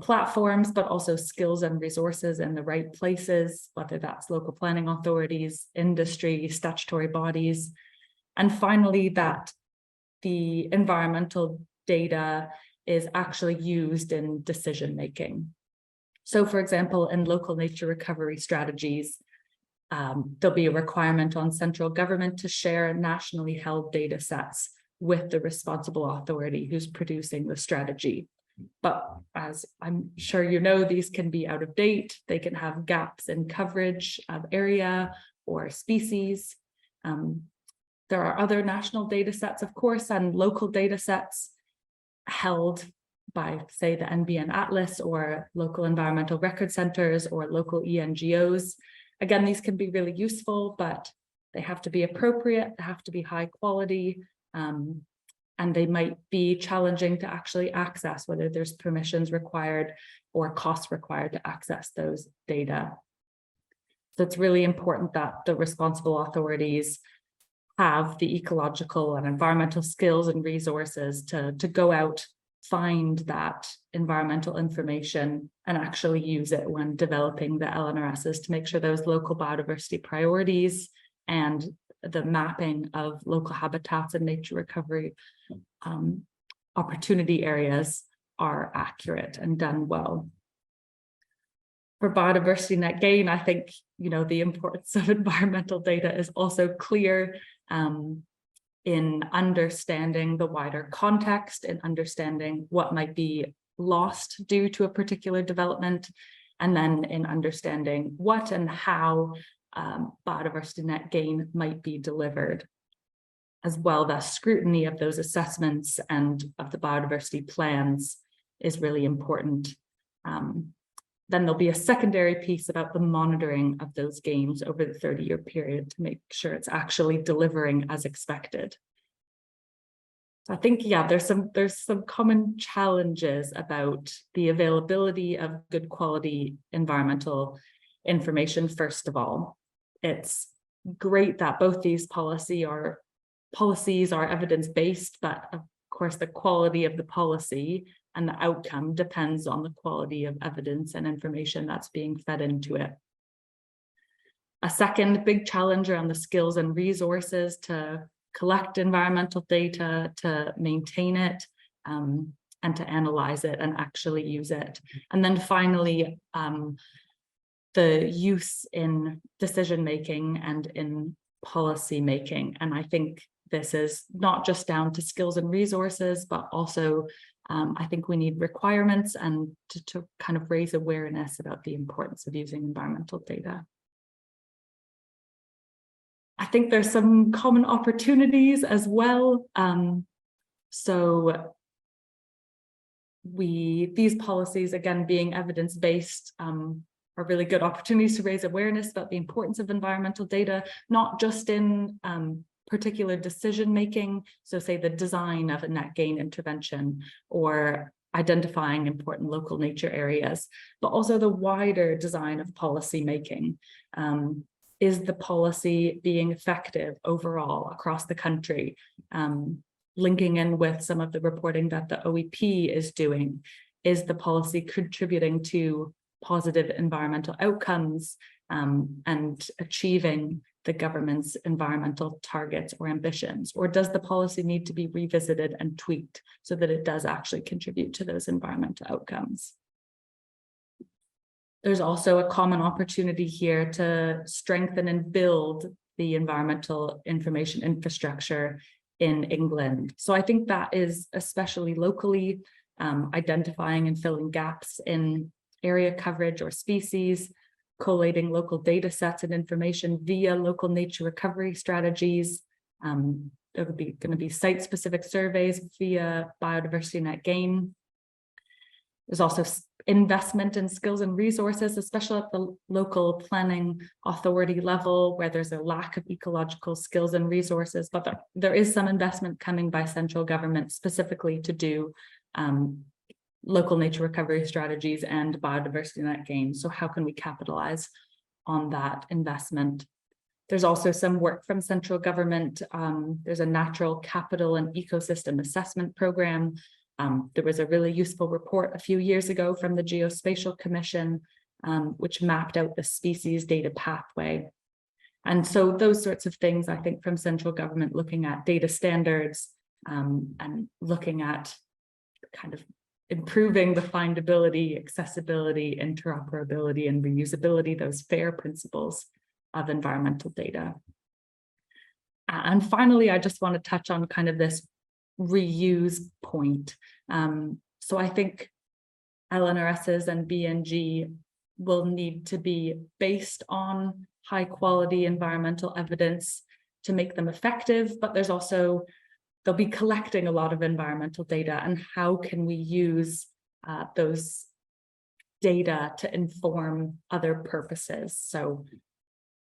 platforms, but also skills and resources in the right places, whether that's local planning authorities, industry, statutory bodies. And finally, that the environmental data is actually used in decision making. So for example, in local nature recovery strategies, there'll be a requirement on central government to share nationally held data sets with the responsible authority who's producing the strategy. But as I'm sure you know, these can be out of date. They can have gaps in coverage of area or species. There are other national data sets, of course, and local data sets held by, say, the NBN Atlas or local environmental record centers or local ENGOs. Again, these can be really useful, but they have to be appropriate, they have to be high quality, and they might be challenging to actually access, whether there's permissions required or costs required to access those data. So it's really important that the responsible authorities have the ecological and environmental skills and resources to go out, find that environmental information and actually use it when developing the LNRSs to make sure those local biodiversity priorities and the mapping of local habitats and nature recovery opportunity areas are accurate and done well. For biodiversity net gain, I think, the importance of environmental data is also clear in understanding the wider context, in understanding what might be lost due to a particular development, and then in understanding what and how biodiversity net gain might be delivered. As well, the scrutiny of those assessments and of the biodiversity plans is really important. Then there'll be a secondary piece about the monitoring of those gains over the 30-year period to make sure it's actually delivering as expected. So I think, yeah, there's some common challenges about the availability of good quality environmental information. First of all, it's great that both these policies are evidence-based, but of course the quality of the policy and the outcome depends on the quality of evidence and information that's being fed into it. A second big challenge around the skills and resources to collect environmental data, to maintain it, and to analyze it and actually use it. And then finally, the use in decision-making and in policy-making. And I think this is not just down to skills and resources, but also I think we need requirements and to kind of raise awareness about the importance of using environmental data. I think there's some common opportunities as well. So these policies, again, being evidence-based, are really good opportunities to raise awareness about the importance of environmental data, not just in particular decision-making, so say the design of a net gain intervention or identifying important local nature areas, but also the wider design of policy making. Is the policy being effective overall across the country? Linking in with some of the reporting that the OEP is doing, is the policy contributing to positive environmental outcomes and achieving the government's environmental targets or ambitions? Or does the policy need to be revisited and tweaked so that it does actually contribute to those environmental outcomes? There's also a common opportunity here to strengthen and build the environmental information infrastructure in England. So I think that is especially locally identifying and filling gaps in area coverage or species, collating local data sets and information via local nature recovery strategies. There would be going to be site-specific surveys via biodiversity net gain. There's also investment in skills and resources, especially at the local planning authority level, where there's a lack of ecological skills and resources, but there is some investment coming by central government specifically to do local nature recovery strategies and biodiversity net gain. So how can we capitalize on that investment? There's also some work from central government. There's a natural capital and ecosystem assessment program. There was a really useful report a few years ago from the Geospatial Commission, which mapped out the species data pathway. And so those sorts of things, I think, from central government, looking at data standards and looking at kind of improving the findability, accessibility, interoperability, and reusability, those FAIR principles of environmental data. And finally, I just want to touch on kind of this reuse point. So I think LNRSs and BNG will need to be based on high quality environmental evidence to make them effective, but they'll be collecting a lot of environmental data, and how can we use those data to inform other purposes? So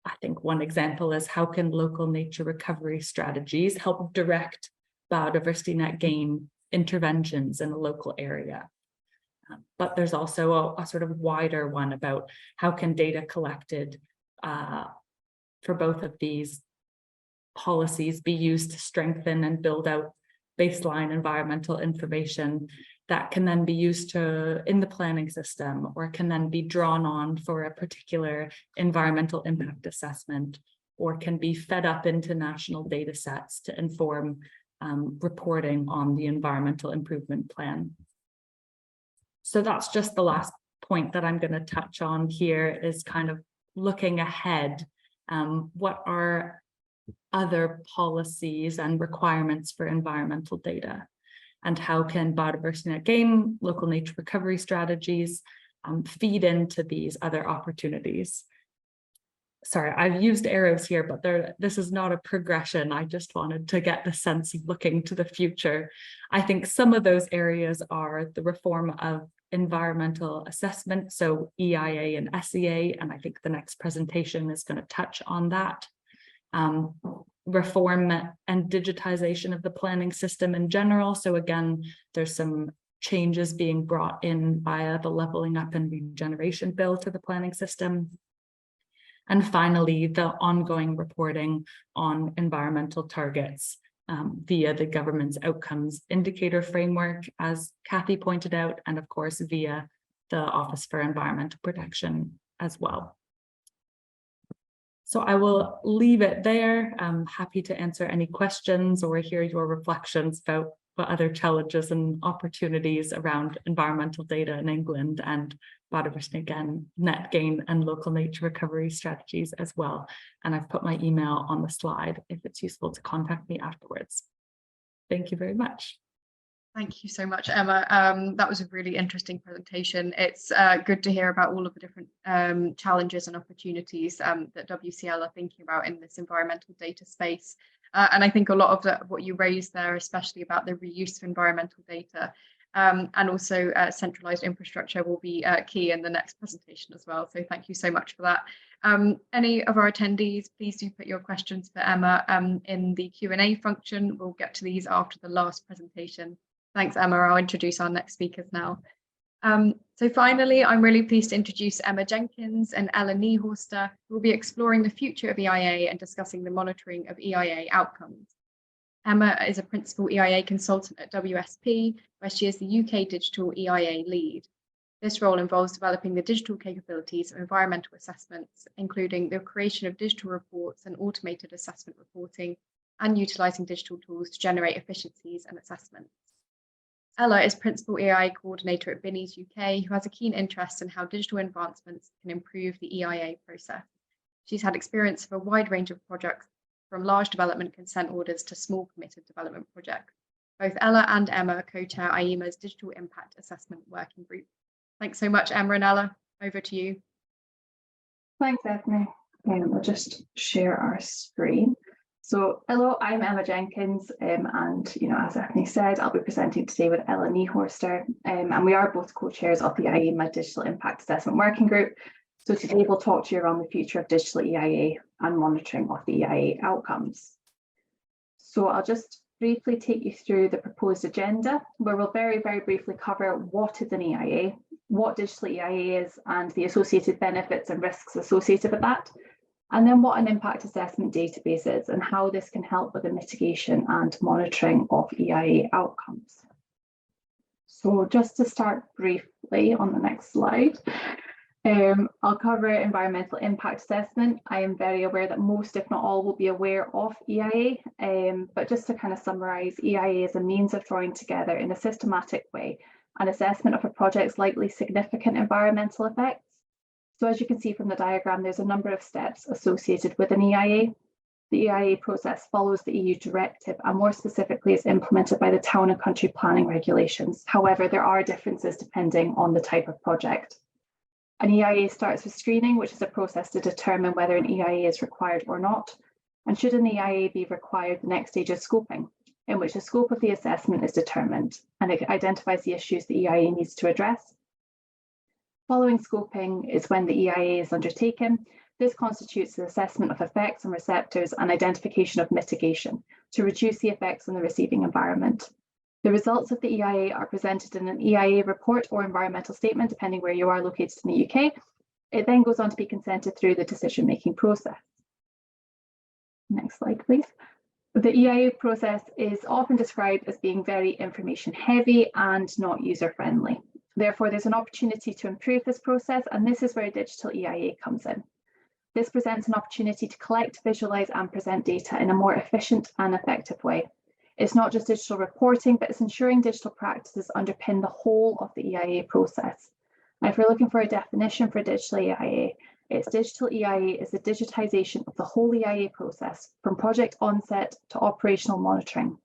I think one example is how can local nature recovery strategies help direct biodiversity net gain interventions in a local area? But there's also a sort of wider one about how can data collected for both of these policies be used to strengthen and build out baseline environmental information that can then be used in the planning system, or can then be drawn on for a particular environmental impact assessment, or can be fed up into national data sets to inform reporting on the environmental improvement plan. So that's just the last point that I'm going to touch on here, is kind of looking ahead. What are other policies and requirements for environmental data? And how can biodiversity net gain, local nature recovery strategies feed into these other opportunities? Sorry, I've used arrows here, but this is not a progression. I just wanted to get the sense of looking to the future. I think some of those areas are the reform of environmental assessment, so EIA and SEA, and I think the next presentation is going to touch on that. Reform and digitization of the planning system in general. So again, there's some changes being brought in via the Levelling Up and Regeneration Bill to the planning system. And finally, the ongoing reporting on environmental targets via the government's outcomes indicator framework, as Cathy pointed out, and of course, via the Office for Environmental Protection as well. So I will leave it there. I'm happy to answer any questions or hear your reflections about what other challenges and opportunities around environmental data in England and biodiversity net gain and local nature recovery strategies as well. And I've put my email on the slide if it's useful to contact me afterwards. Thank you very much. Thank you so much, Emma. That was a really interesting presentation. It's good to hear about all of the different challenges and opportunities that WCL are thinking about in this environmental data space. And I think a lot of what you raised there, especially about the reuse of environmental data and also centralized infrastructure, will be key in the next presentation as well. So thank you so much for that. Any of our attendees, please do put your questions for Emma in the Q&A function. We'll get to these after the last presentation. Thanks, Emma. I'll introduce our next speakers now. So finally, I'm really pleased to introduce Emma Jenkins and Ella Niehorster, who will be exploring the future of EIA and discussing the monitoring of EIA outcomes. Emma is a principal EIA consultant at WSP, where she is the UK Digital EIA lead. This role involves developing the digital capabilities of environmental assessments, including the creation of digital reports and automated assessment reporting, and utilising digital tools to generate efficiencies and assessments. Ella is Principal EIA Coordinator at Binny's UK, who has a keen interest in how digital advancements can improve the EIA process. She's had experience of a wide range of projects, from large development consent orders to small committed development projects. Both Ella and Emma co-chair IEMA's Digital Impact Assessment Working Group. Thanks so much, Emma and Ella. Over to you. Thanks, Ethny. I'll just share our screen. So, hello, I'm Emma Jenkins, and as Ethny said, I'll be presenting today with Ella Niehorster, and we are both co-chairs of the IEMA Digital Impact Assessment Working Group. So today we'll talk to you around the future of digital EIA and monitoring of the EIA outcomes. So I'll just briefly take you through the proposed agenda, where we'll very, very briefly cover what is an EIA, what digital EIA is, and the associated benefits and risks associated with that. And then what an impact assessment database is and how this can help with the mitigation and monitoring of EIA outcomes. So just to start briefly on the next slide, I'll cover environmental impact assessment. I am very aware that most, if not all, will be aware of EIA, but just to kind of summarise, EIA is a means of drawing together in a systematic way an assessment of a project's likely significant environmental effects. So as you can see from the diagram, there's a number of steps associated with an EIA. The EIA process follows the EU directive and more specifically is implemented by the town and country planning regulations. However, there are differences depending on the type of project. An EIA starts with screening, which is a process to determine whether an EIA is required or not. And should an EIA be required, the next stage is scoping, in which the scope of the assessment is determined and it identifies the issues the EIA needs to address. Following scoping is when the EIA is undertaken. This constitutes the assessment of effects on receptors and identification of mitigation to reduce the effects on the receiving environment. The results of the EIA are presented in an EIA report or environmental statement, depending where you are located in the UK. It then goes on to be consented through the decision-making process. Next slide, please. The EIA process is often described as being very information heavy and not user-friendly. Therefore, there's an opportunity to improve this process, and this is where digital EIA comes in. This presents an opportunity to collect, visualize, and present data in a more efficient and effective way. It's not just digital reporting, but it's ensuring digital practices underpin the whole of the EIA process. And if we're looking for a definition for digital EIA, it's digital EIA is the digitisation of the whole EIA process from project onset to operational monitoring.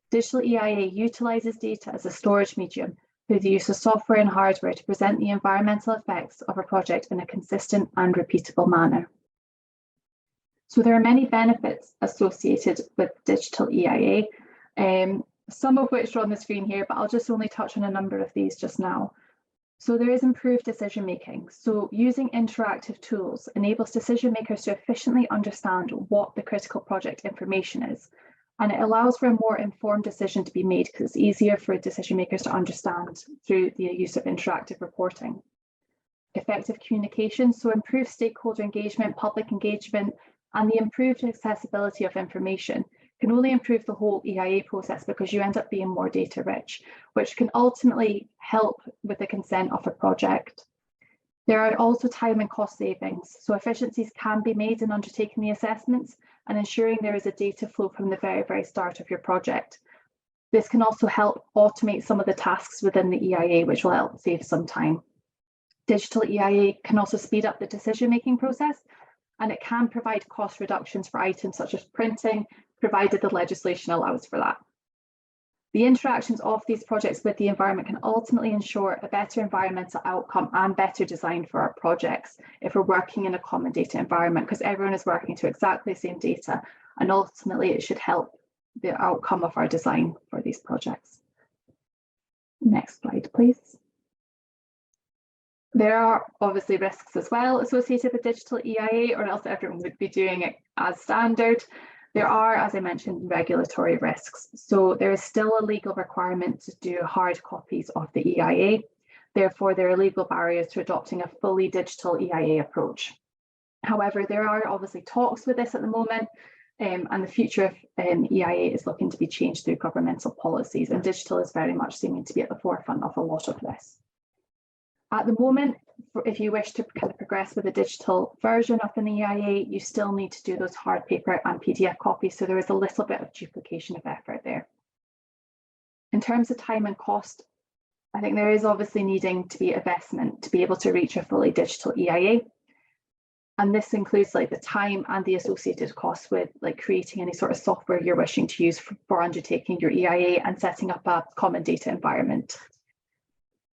Digital EIA utilises data as a storage medium through the use of software and hardware to present the environmental effects of a project in a consistent and repeatable manner. So there are many benefits associated with digital EIA, some of which are on the screen here, but I'll just only touch on a number of these just now. So there is improved decision making. So using interactive tools enables decision makers to efficiently understand what the critical project information is. And it allows for a more informed decision to be made because it's easier for decision makers to understand through the use of interactive reporting. Effective communication, so improved stakeholder engagement, public engagement, and the improved accessibility of information can only improve the whole EIA process because you end up being more data rich, which can ultimately help with the consent of a project. There are also time and cost savings, so efficiencies can be made in undertaking the assessments and ensuring there is a data flow from the very start of your project. This can also help automate some of the tasks within the EIA, which will help save some time. Digital EIA can also speed up the decision-making process, and it can provide cost reductions for items such as printing, provided the legislation allows for that. The interactions of these projects with the environment can ultimately ensure a better environmental outcome and better design for our projects if we're working in a common data environment, because everyone is working to exactly the same data, and ultimately it should help the outcome of our design for these projects. Next slide, please. There are obviously risks as well associated with digital EIA, or else everyone would be doing it as standard. There are, as I mentioned, regulatory risks. So there is still a legal requirement to do hard copies of the EIA. Therefore, there are legal barriers to adopting a fully digital EIA approach. However, there are obviously talks with this at the moment, and the future of EIA is looking to be changed through governmental policies, and digital is very much seeming to be at the forefront of a lot of this. At the moment, if you wish to kind of progress with a digital version of an EIA, you still need to do those hard paper and PDF copies, so there is a little bit of duplication of effort there. In terms of time and cost, I think there is obviously needing to be investment to be able to reach a fully digital EIA. And this includes like the time and the associated costs with like creating any sort of software you're wishing to use for undertaking your EIA and setting up a common data environment.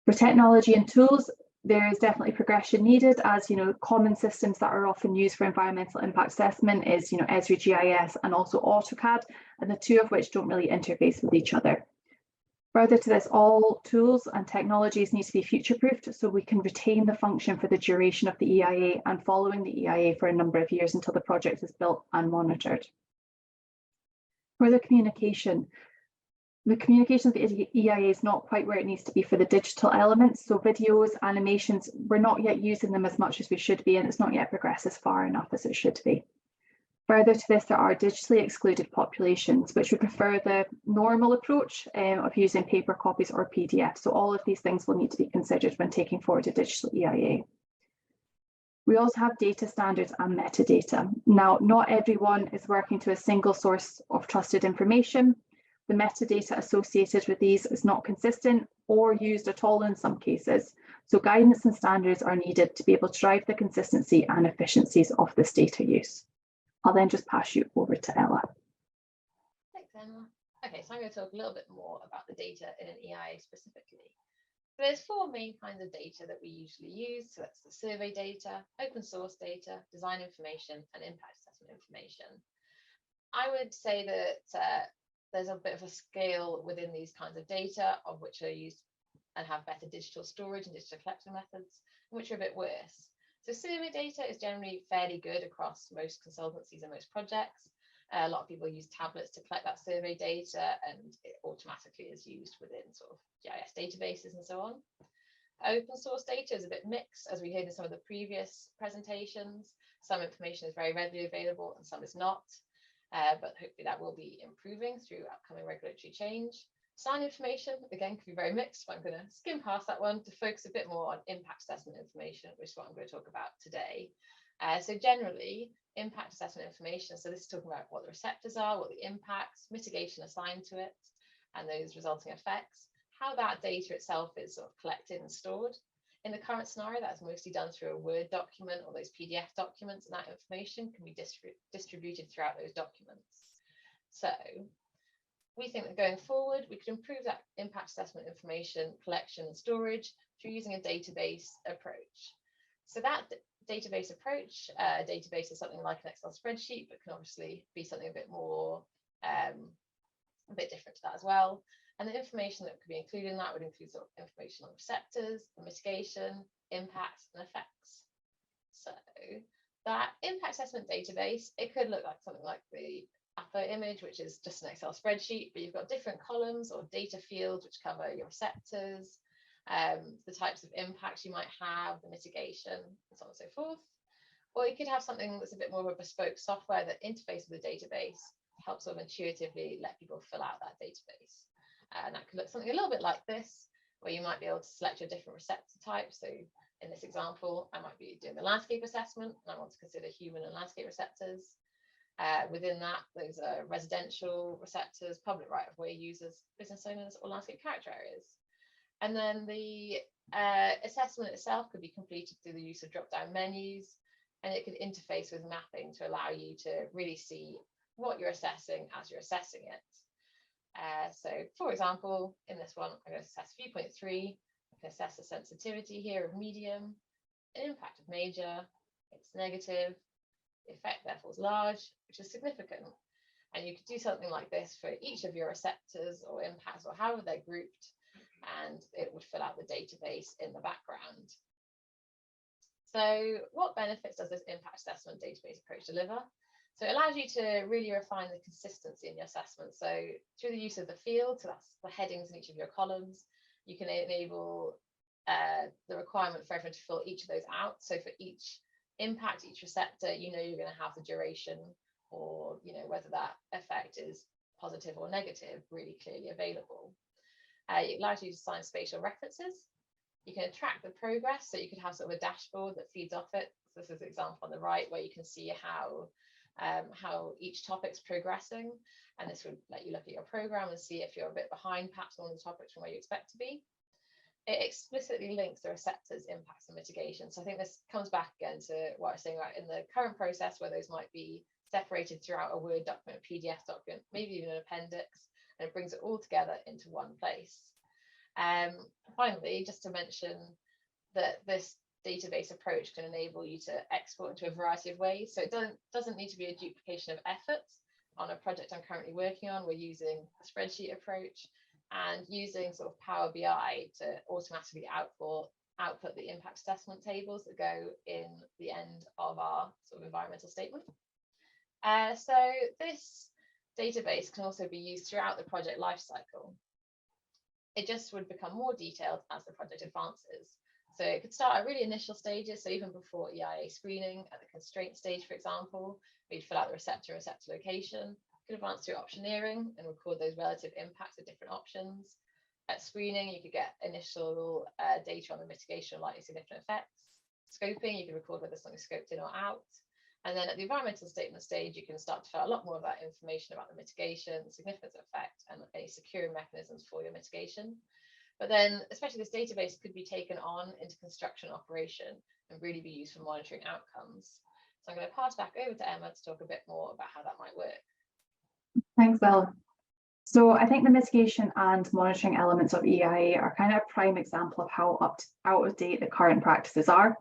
For technology and tools, there is definitely progression needed, as common systems that are often used for environmental impact assessment is Esri GIS and also AutoCAD, and the two of which don't really interface with each other. Further to this, all tools and technologies need to be future-proofed so we can retain the function for the duration of the EIA and following the EIA for a number of years until the project is built and monitored. Further communication. The communication of the EIA is not quite where it needs to be for the digital elements. So videos, animations, we're not yet using them as much as we should be, and it's not yet progressed as far enough as it should be. Further to this, there are digitally excluded populations, which would prefer the normal approach of using paper copies or PDF. So all of these things will need to be considered when taking forward a digital EIA. We also have data standards and metadata. Now, not everyone is working to a single source of trusted information. The metadata associated with these is not consistent or used at all in some cases. So guidance and standards are needed to be able to drive the consistency and efficiencies of this data use. I'll then just pass you over to Ella. Thanks, Emma. Okay, so I'm going to talk a little bit more about the data in an EIA specifically. So there's four main kinds of data that we usually use. So that's the survey data, open source data, design information, and impact assessment information. I would say that there's a bit of a scale within these kinds of data, of which are used and have better digital storage and digital collection methods, and which are a bit worse. So survey data is generally fairly good across most consultancies and most projects. A lot of people use tablets to collect that survey data, and it automatically is used within sort of GIS databases and so on. Open source data is a bit mixed, as we heard in some of the previous presentations. Some information is very readily available and some is not. But hopefully that will be improving through upcoming regulatory change. Design information, again, can be very mixed, but I'm going to skim past that one to focus a bit more on impact assessment information, which is what I'm going to talk about today. So generally, impact assessment information, so this is talking about what the receptors are, what the impacts, mitigation assigned to it, and those resulting effects, how that data itself is sort of collected and stored. In the current scenario, that's mostly done through a Word document or those PDF documents, and that information can be distributed throughout those documents. So we think that going forward, we could improve that impact assessment information collection and storage through using a database approach. So that database approach, a database is something like an Excel spreadsheet, but can obviously be something a bit more, a bit different to that as well. And the information that could be included in that would include sort of information on receptors, the mitigation, impacts, and effects. So that impact assessment database, it could look like something like the upper image, which is just an Excel spreadsheet, but you've got different columns or data fields which cover your receptors, the types of impacts you might have, the mitigation, and so on and so forth. Or you could have something that's a bit more of a bespoke software that interfaces with the database, helps sort of intuitively let people fill out that database. And that could look something a little bit like this, where you might be able to select your different receptor types. So in this example, I might be doing the landscape assessment, and I want to consider human and landscape receptors. Within that, those are residential receptors, public right-of-way users, business owners, or landscape character areas. And then the assessment itself could be completed through the use of drop-down menus, and it could interface with mapping to allow you to really see what you're assessing as you're assessing it. So for example, in this one, I'm going to assess viewpoint 3. I can assess the sensitivity here of medium, an impact of major, it's negative, the effect therefore is large, which is significant. And you could do something like this for each of your receptors or impacts or however they're grouped, and it would fill out the database in the background. So what benefits does this impact assessment database approach deliver? So it allows you to really refine the consistency in your assessment. So through the use of the field, so that's the headings in each of your columns, you can enable the requirement for everyone to fill each of those out. So for each impact, each receptor, you know you're going to have the duration, or whether that effect is positive or negative, really clearly available. It allows you to assign spatial references. You can track the progress, so you could have sort of a dashboard that feeds off it. So this is the example on the right, where you can see how each topic's progressing, and this would let you look at your program and see if you're a bit behind perhaps on the topics from where you expect to be. It explicitly links the receptors, impacts, and mitigation. So I think this comes back again to what I was saying about in the current process, where those might be separated throughout a Word document, a PDF document, maybe even an appendix, and it brings it all together into one place. Finally, just to mention that this database approach can enable you to export into a variety of ways. So it doesn't need to be a duplication of effort. On a project I'm currently working on, we're using a spreadsheet approach and using sort of Power BI to automatically output the impact assessment tables that go in the end of our sort of environmental statement. So this database can also be used throughout the project lifecycle. It just would become more detailed as the project advances. So it could start at really initial stages, so even before EIA screening, at the constraint stage, for example, we'd fill out the receptor location, could advance through optioneering and record those relative impacts of different options. At screening, you could get initial data on the mitigation of likely significant effects. Scoping, you can record whether something's scoped in or out. And then at the environmental statement stage, you can start to fill out a lot more of that information about the mitigation, the significance of effect, and any securing mechanisms for your mitigation. But then, especially this database could be taken on into construction operation and really be used for monitoring outcomes. So I'm going to pass back over to Emma to talk a bit more about how that might work. Thanks, Ella. So I think the mitigation and monitoring elements of EIA are kind of a prime example of how out of date the current practices are.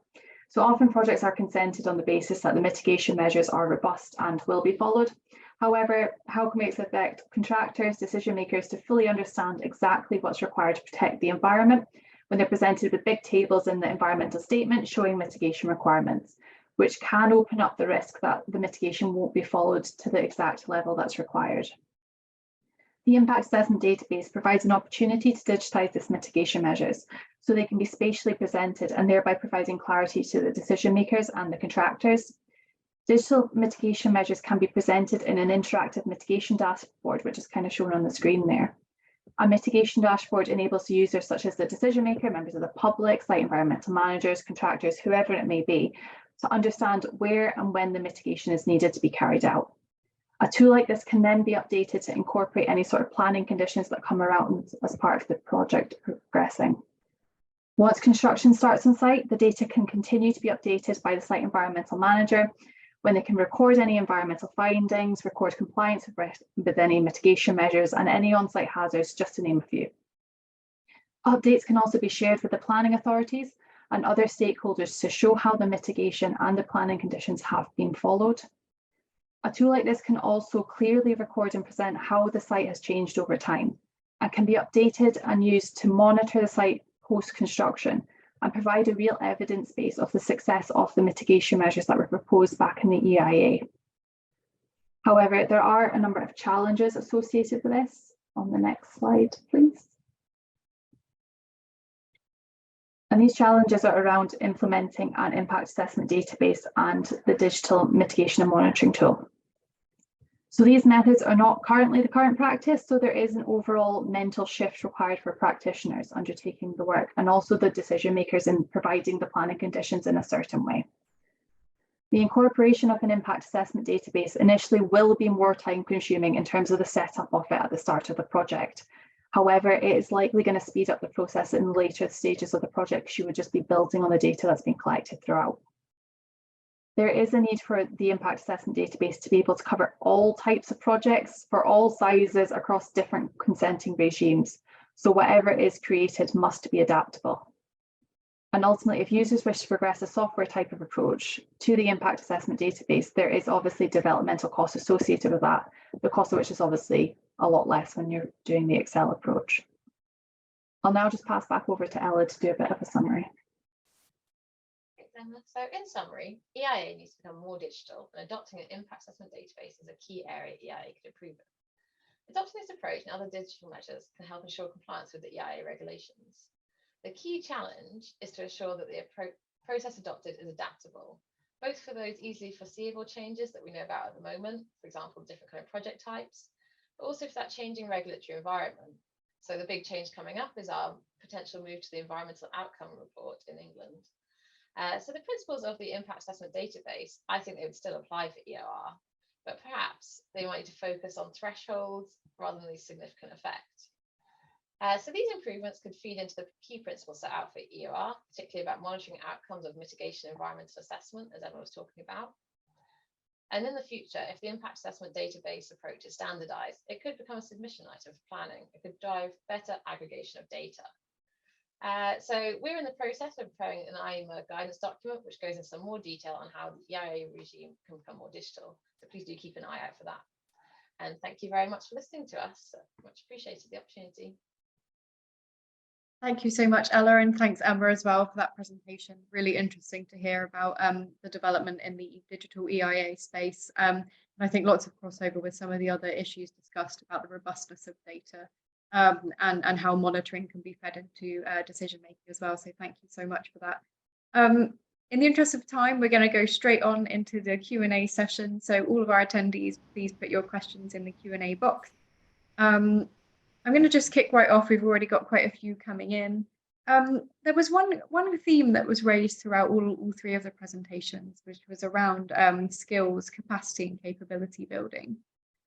So often projects are consented on the basis that the mitigation measures are robust and will be followed. However, how can we expect contractors, decision makers to fully understand exactly what's required to protect the environment when they're presented with big tables in the environmental statement showing mitigation requirements, which can open up the risk that the mitigation won't be followed to the exact level that's required. The impact assessment database provides an opportunity to digitize this mitigation measures so they can be spatially presented, and thereby providing clarity to the decision makers and the contractors. Digital mitigation measures can be presented in an interactive mitigation dashboard, which is kind of shown on the screen there. A mitigation dashboard enables users such as the decision maker, members of the public, site environmental managers, contractors, whoever it may be, to understand where and when the mitigation is needed to be carried out. A tool like this can then be updated to incorporate any sort of planning conditions that come around as part of the project progressing. Once construction starts on site, the data can continue to be updated by the site environmental manager, when they can record any environmental findings, record compliance with any mitigation measures and any on-site hazards, just to name a few. Updates can also be shared with the planning authorities and other stakeholders to show how the mitigation and the planning conditions have been followed. A tool like this can also clearly record and present how the site has changed over time and can be updated and used to monitor the site post-construction and provide a real evidence base of the success of the mitigation measures that were proposed back in the EIA. However, there are a number of challenges associated with this. On the next slide, please. And these challenges are around implementing an impact assessment database and the digital mitigation and monitoring tool. So these methods are not currently the current practice, so there is an overall mental shift required for practitioners undertaking the work and also the decision makers in providing the planning conditions in a certain way. The incorporation of an impact assessment database initially will be more time consuming in terms of the setup of it at the start of the project. However, it is likely going to speed up the process in later stages of the project because you would just be building on the data that's been collected throughout. There is a need for the impact assessment database to be able to cover all types of projects for all sizes across different consenting regimes. So whatever is created must be adaptable. And ultimately, if users wish to progress a software type of approach to the impact assessment database, there is obviously developmental costs associated with that, the cost of which is obviously a lot less when you're doing the Excel approach. I'll now just pass back over to Ella to do a bit of a summary. So in summary, EIA needs to become more digital, and adopting an impact assessment database is a key area EIA could improve it. Adopting this approach and other digital measures can help ensure compliance with the EIA regulations. The key challenge is to ensure that the process adopted is adaptable, both for those easily foreseeable changes that we know about at the moment, for example, different kind of project types, but also for that changing regulatory environment. So the big change coming up is our potential move to the environmental outcome report in England. So the principles of the impact assessment database, I think they would still apply for EOR, but perhaps they might need to focus on thresholds rather than the significant effect. So these improvements could feed into the key principles set out for EOR, particularly about monitoring outcomes of mitigation environmental assessment, as Emma was talking about. And in the future, if the impact assessment database approach is standardized, it could become a submission item for planning. It could drive better aggregation of data. So we're in the process of preparing an IMA guidance document, which goes into some more detail on how the EIA regime can become more digital. So please do keep an eye out for that. And thank you very much for listening to us. Much appreciated the opportunity. Thank you so much, Ella, and thanks, Emma, as well, for that presentation. Really interesting to hear about the development in the digital EIA space. And I think lots of crossover with some of the other issues discussed about the robustness of data and how monitoring can be fed into decision making as well. So thank you so much for that. In the interest of time, we're going to go straight on into the Q&A session. So all of our attendees, please put your questions in the Q&A box. I'm going to just kick right off. We've already got quite a few coming in. There was one theme that was raised throughout all three of the presentations, which was around skills, capacity and capability building.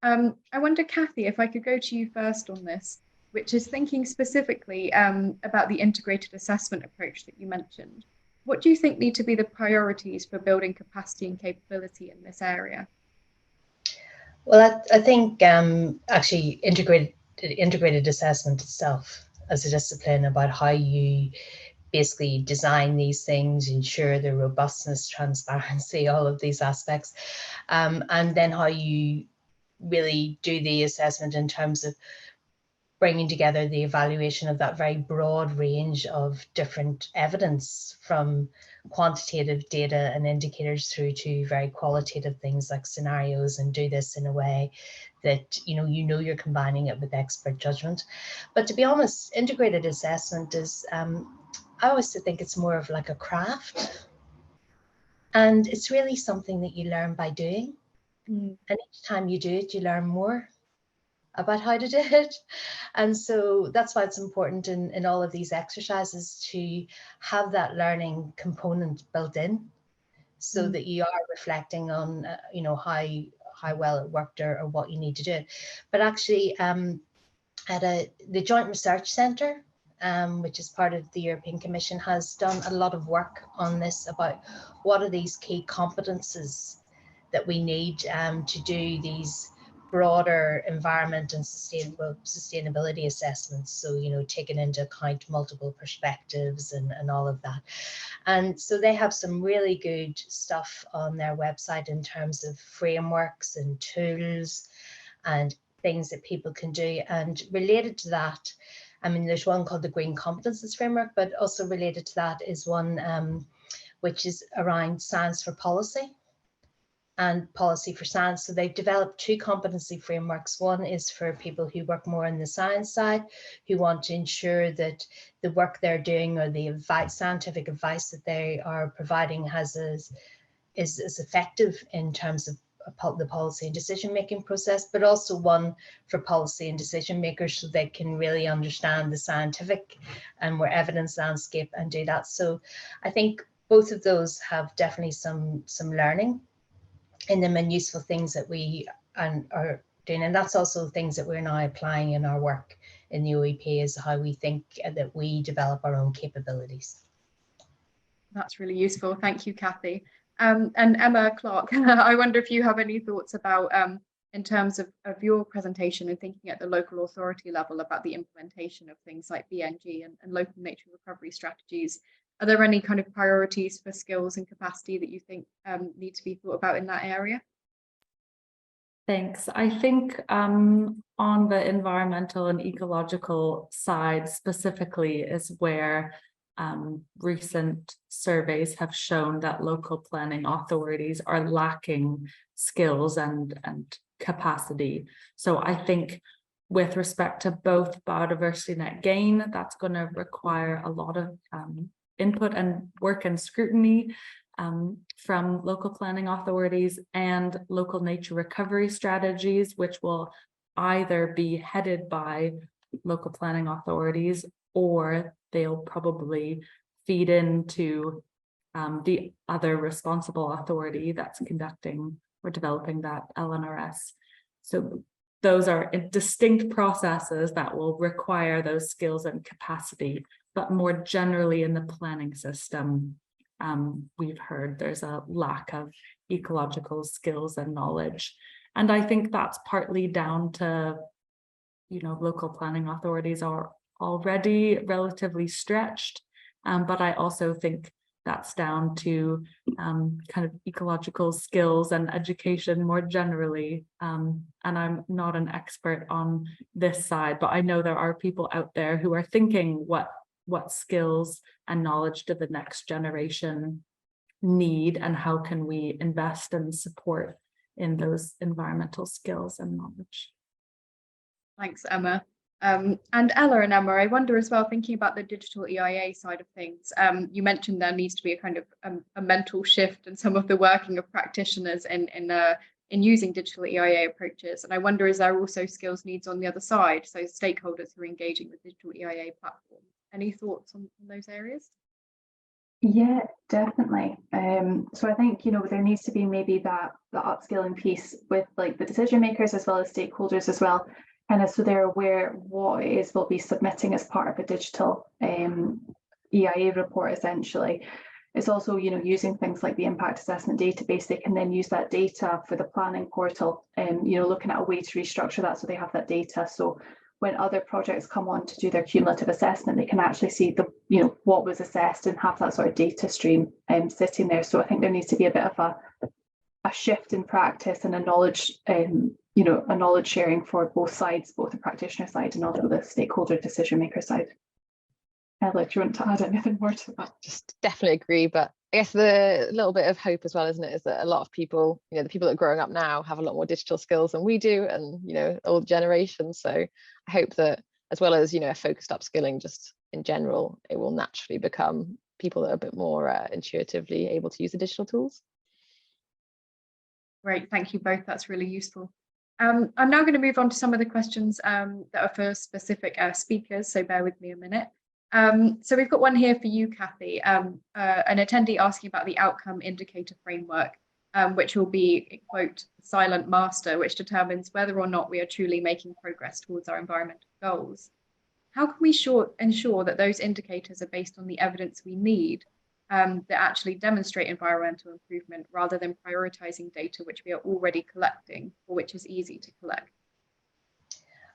I wonder, Cathy, if I could go to you first on this, which is thinking specifically about the integrated assessment approach that you mentioned. What do you think need to be the priorities for building capacity and capability in this area? Well, I think actually integrated assessment itself as a discipline about how you basically design these things, ensure their robustness, transparency, all of these aspects, and then how you really do the assessment in terms of bringing together the evaluation of that very broad range of different evidence, from quantitative data and indicators through to very qualitative things like scenarios, and do this in a way that you know you're combining it with expert judgment. But to be honest, integrated assessment is I always think it's more of like a craft, and it's really something that you learn by doing. And each time you do it, you learn more about how to do it. And so that's why it's important in all of these exercises to have that learning component built in, so that you are reflecting on, you know, how well it worked or what you need to do. But actually, at the Joint Research Centre, which is part of the European Commission, has done a lot of work on this about what are these key competences that we need to do these broader environment and sustainability assessments. So, you know, taking into account multiple perspectives and all of that. And so they have some really good stuff on their website in terms of frameworks and tools and things that people can do. And related to that, I mean, there's one called the Green Competences Framework, but also related to that is one which is around science for policy and policy for science. So they've developed two competency frameworks. One is for people who work more on the science side, who want to ensure that the work they're doing or the scientific advice that they are providing is effective in terms of the policy and decision-making process, but also one for policy and decision makers so they can really understand the scientific and more evidence landscape and do that. So I think both of those have definitely some learning in them and useful things that we are doing. And that's also things that we're now applying in our work in the OEP, is how we think that we develop our own capabilities. That's really useful. Thank you, Cathy. And Emma Clarke, I wonder if you have any thoughts about, in terms of your presentation and thinking at the local authority level about the implementation of things like BNG and local nature recovery strategies. Are there any kind of priorities for skills and capacity that you think need to be thought about in that area? Thanks. I think on the environmental and ecological side specifically is where recent surveys have shown that local planning authorities are lacking skills and capacity. So I think with respect to both biodiversity net gain, that's going to require a lot of input and work and scrutiny from local planning authorities, and local nature recovery strategies, which will either be headed by local planning authorities or they'll probably feed into the other responsible authority that's conducting or developing that LNRS. So those are distinct processes that will require those skills and capacity. But more generally in the planning system, we've heard there's a lack of ecological skills and knowledge. And I think that's partly down to, you know, local planning authorities are already relatively stretched. But I also think that's down to kind of ecological skills and education more generally. And I'm not an expert on this side, but I know there are people out there who are thinking what skills and knowledge do the next generation need, and how can we invest and support in those environmental skills and knowledge. Thanks, Emma. And Ella and Emma, I wonder as well, thinking about the digital EIA side of things, you mentioned there needs to be a kind of a mental shift in some of the working of practitioners in using digital EIA approaches. And I wonder, is there also skills needs on the other side, so stakeholders who are engaging with digital EIA platforms? Any thoughts on those areas? Yeah, definitely. So I think, you know, there needs to be maybe the upskilling piece with like the decision makers as well as stakeholders as well, kind of so they're aware what it is we'll be submitting as part of a digital EIA report essentially. It's also, you know, using things like the impact assessment database. They can then use that data for the planning portal and, you know, looking at a way to restructure that so they have that data. So when other projects come on to do their cumulative assessment, they can actually see the, you know, what was assessed and have that sort of data stream sitting there. So I think there needs to be a bit of a shift in practice and a knowledge, you know, a knowledge sharing for both sides, both the practitioner side and also the stakeholder decision maker side. Ella, do you want to add anything more to that? Just definitely agree, but I guess the little bit of hope as well, isn't it, is that a lot of people, you know, the people that are growing up now have a lot more digital skills than we do, and, you know, old generations. So I hope that as well as, you know, a focused upskilling just in general, it will naturally become people that are a bit more intuitively able to use the digital tools. Great, thank you both. That's really useful. I'm now going to move on to some of the questions that are for specific speakers, so bear with me a minute. So we've got one here for you, Cathy, an attendee asking about the outcome indicator framework, which will be, quote, silent master, which determines whether or not we are truly making progress towards our environmental goals. How can we ensure that those indicators are based on the evidence we need that actually demonstrate environmental improvement rather than prioritizing data which we are already collecting or which is easy to collect?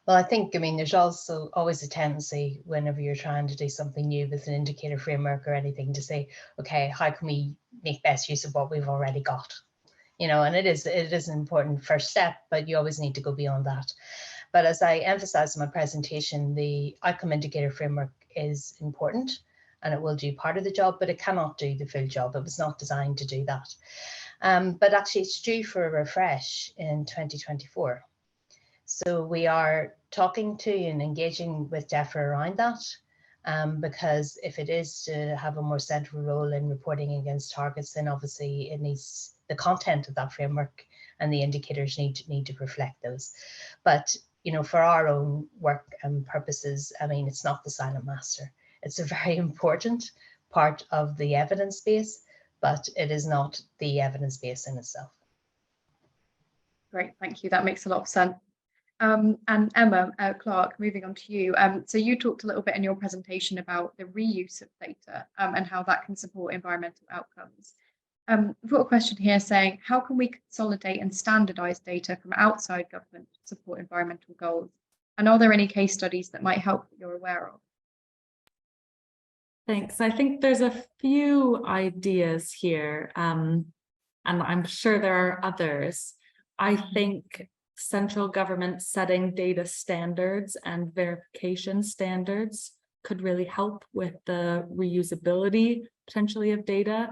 Well, I mean, there's also always a tendency whenever you're trying to do something new with an indicator framework or anything to say, okay, how can we make best use of what we've already got? You know, and it is an important first step, but you always need to go beyond that. But as I emphasized in my presentation, the outcome indicator framework is important and it will do part of the job, but it cannot do the full job. It was not designed to do that. But actually it's due for a refresh in 2024. So we are talking to and engaging with DEFRA around that, because if it is to have a more central role in reporting against targets, then obviously it needs the content of that framework and the indicators need to reflect those. But you know, for our own work and purposes, I mean, it's not the silent master. It's a very important part of the evidence base, but it is not the evidence base in itself. Great, thank you. That makes a lot of sense. And Emma Clarke, moving on to you. So you talked a little bit in your presentation about the reuse of data and how that can support environmental outcomes. We've got a question here saying, how can we consolidate and standardize data from outside government to support environmental goals? And are there any case studies that might help that you're aware of? Thanks. I think there's a few ideas here, and I'm sure there are others. I think central government setting data standards and verification standards could really help with the reusability potentially of data.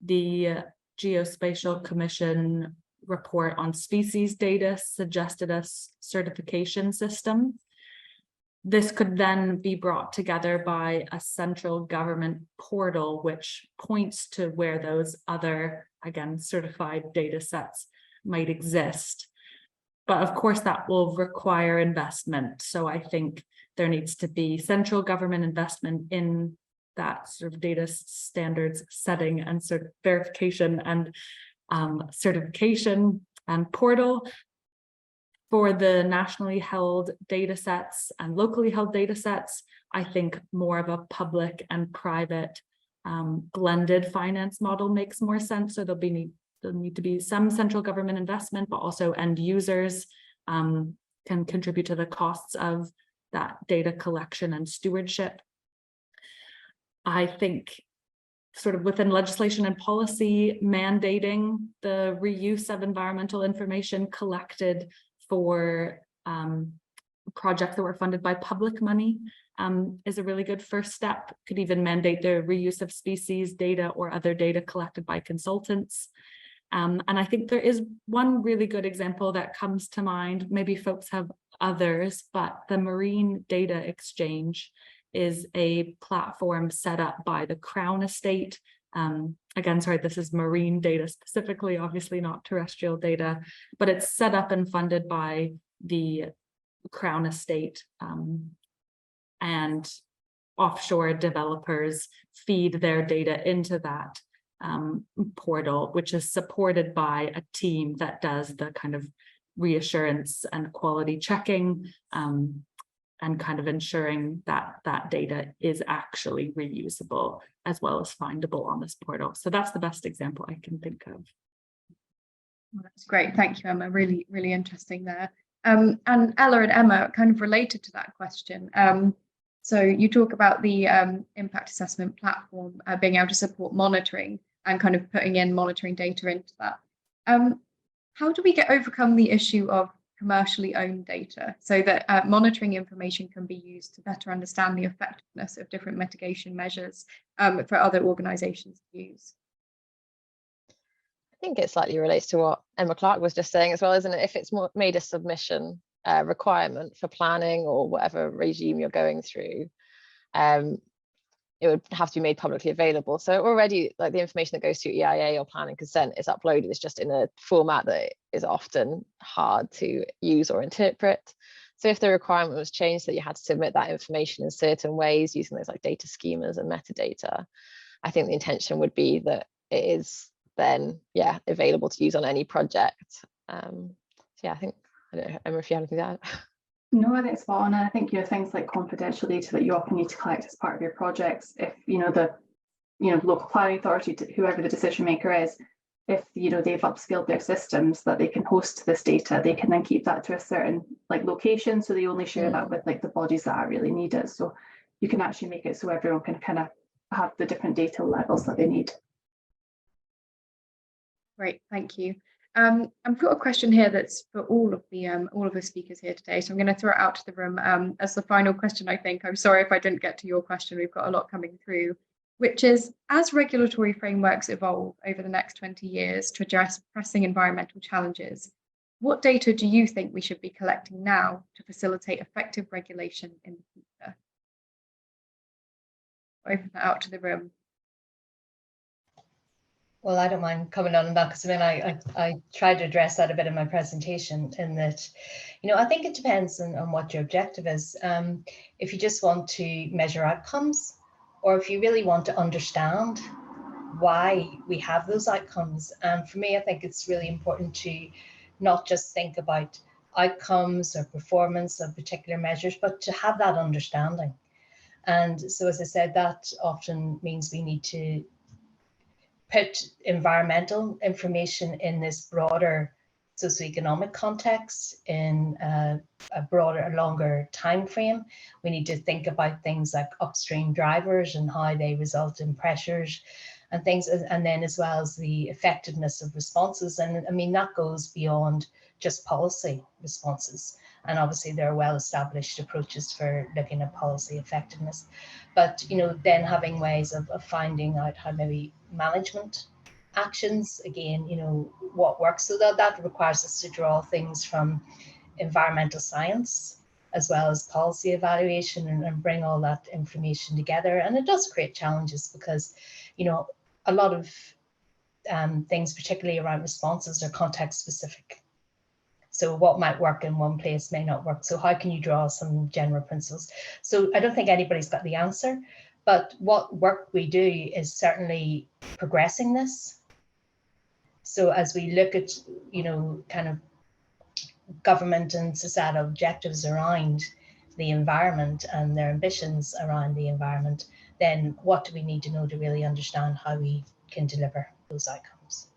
The Geospatial Commission report on species data suggested a certification system. This could then be brought together by a central government portal, which points to where those other, again, certified data sets might exist. But of course, that will require investment. So I think there needs to be central government investment in that sort of data standards setting and sort of verification and certification and portal. For the nationally held data sets and locally held data sets, I think more of a public and private blended finance model makes more sense. So there'll need to be some central government investment, but also end users can contribute to the costs of that data collection and stewardship. I think sort of within legislation and policy, mandating the reuse of environmental information collected for projects that were funded by public money is a really good first step. Could even mandate the reuse of species data or other data collected by consultants. And I think there is one really good example that comes to mind. Maybe folks have others, but the Marine Data Exchange is a platform set up by the Crown Estate. Again, sorry, this is marine data specifically, obviously not terrestrial data, but it's set up and funded by the Crown Estate, and offshore developers feed their data into that portal, which is supported by a team that does the kind of reassurance and quality checking, and kind of ensuring that that data is actually reusable as well as findable on this portal. So that's the best example I can think of. That's great. Thank you, Emma. Really, really interesting there. And Ella and Emma, kind of related to that question. So you talk about the impact assessment platform being able to support monitoring and kind of putting in monitoring data into that. How do we overcome the issue of commercially owned data so that monitoring information can be used to better understand the effectiveness of different mitigation measures for other organizations to use? I think it slightly relates to what Emma Clarke was just saying as well, isn't it? If it's made a submission requirement for planning or whatever regime you're going through, it would have to be made publicly available. So already, like, the information that goes to EIA or planning consent is uploaded. It's just in a format that is often hard to use or interpret. So if the requirement was changed that you had to submit that information in certain ways using those like data schemas and metadata, I think the intention would be that it is then, yeah, available to use on any project. So yeah, I think, I don't know, Emma, if you have anything to add. No, I think it's spot on. And I think, things like confidential data that you often need to collect as part of your projects, if, the, local planning authority, whoever the decision maker is, if, they've upskilled their systems that they can host this data, they can then keep that to a certain location. So they only share that with the bodies that really need it. So you can actually make it so everyone can kind of have the different data levels that they need. Great, thank you. I've got a question here that's for all of the speakers here today. So I'm going to throw it out to the room as the final question, I think. I'm sorry if I didn't get to your question. We've got a lot coming through, which is, as regulatory frameworks evolve over the next 20 years to address pressing environmental challenges, what data do you think we should be collecting now to facilitate effective regulation in the future? I'll open that out to the room. Well, I don't mind coming on that, because I tried to address that a bit in my presentation, in that, I think it depends on what your objective is. If you just want to measure outcomes, or if you really want to understand why we have those outcomes. And for me, I think it's really important to not just think about outcomes or performance of particular measures, but to have that understanding. And so, as I said, that often means we need to put environmental information in this broader socioeconomic context, in a broader, longer time frame. We need to think about things like upstream drivers and how they result in pressures and things, and then as well as the effectiveness of responses. And I mean, that goes beyond just policy responses. And obviously there are well-established approaches for looking at policy effectiveness, but then having ways of finding out how maybe management actions, again, what works. So that requires us to draw things from environmental science as well as policy evaluation, and bring all that information together. And it does create challenges, because a lot of things, particularly around responses, are context specific. So what might work in one place may not work. So how can you draw some general principles? So I don't think anybody's got the answer, but what work we do is certainly progressing this. So as we look at, kind of government and societal objectives around the environment and their ambitions around the environment, then what do we need to know to really understand how we can deliver those outcomes?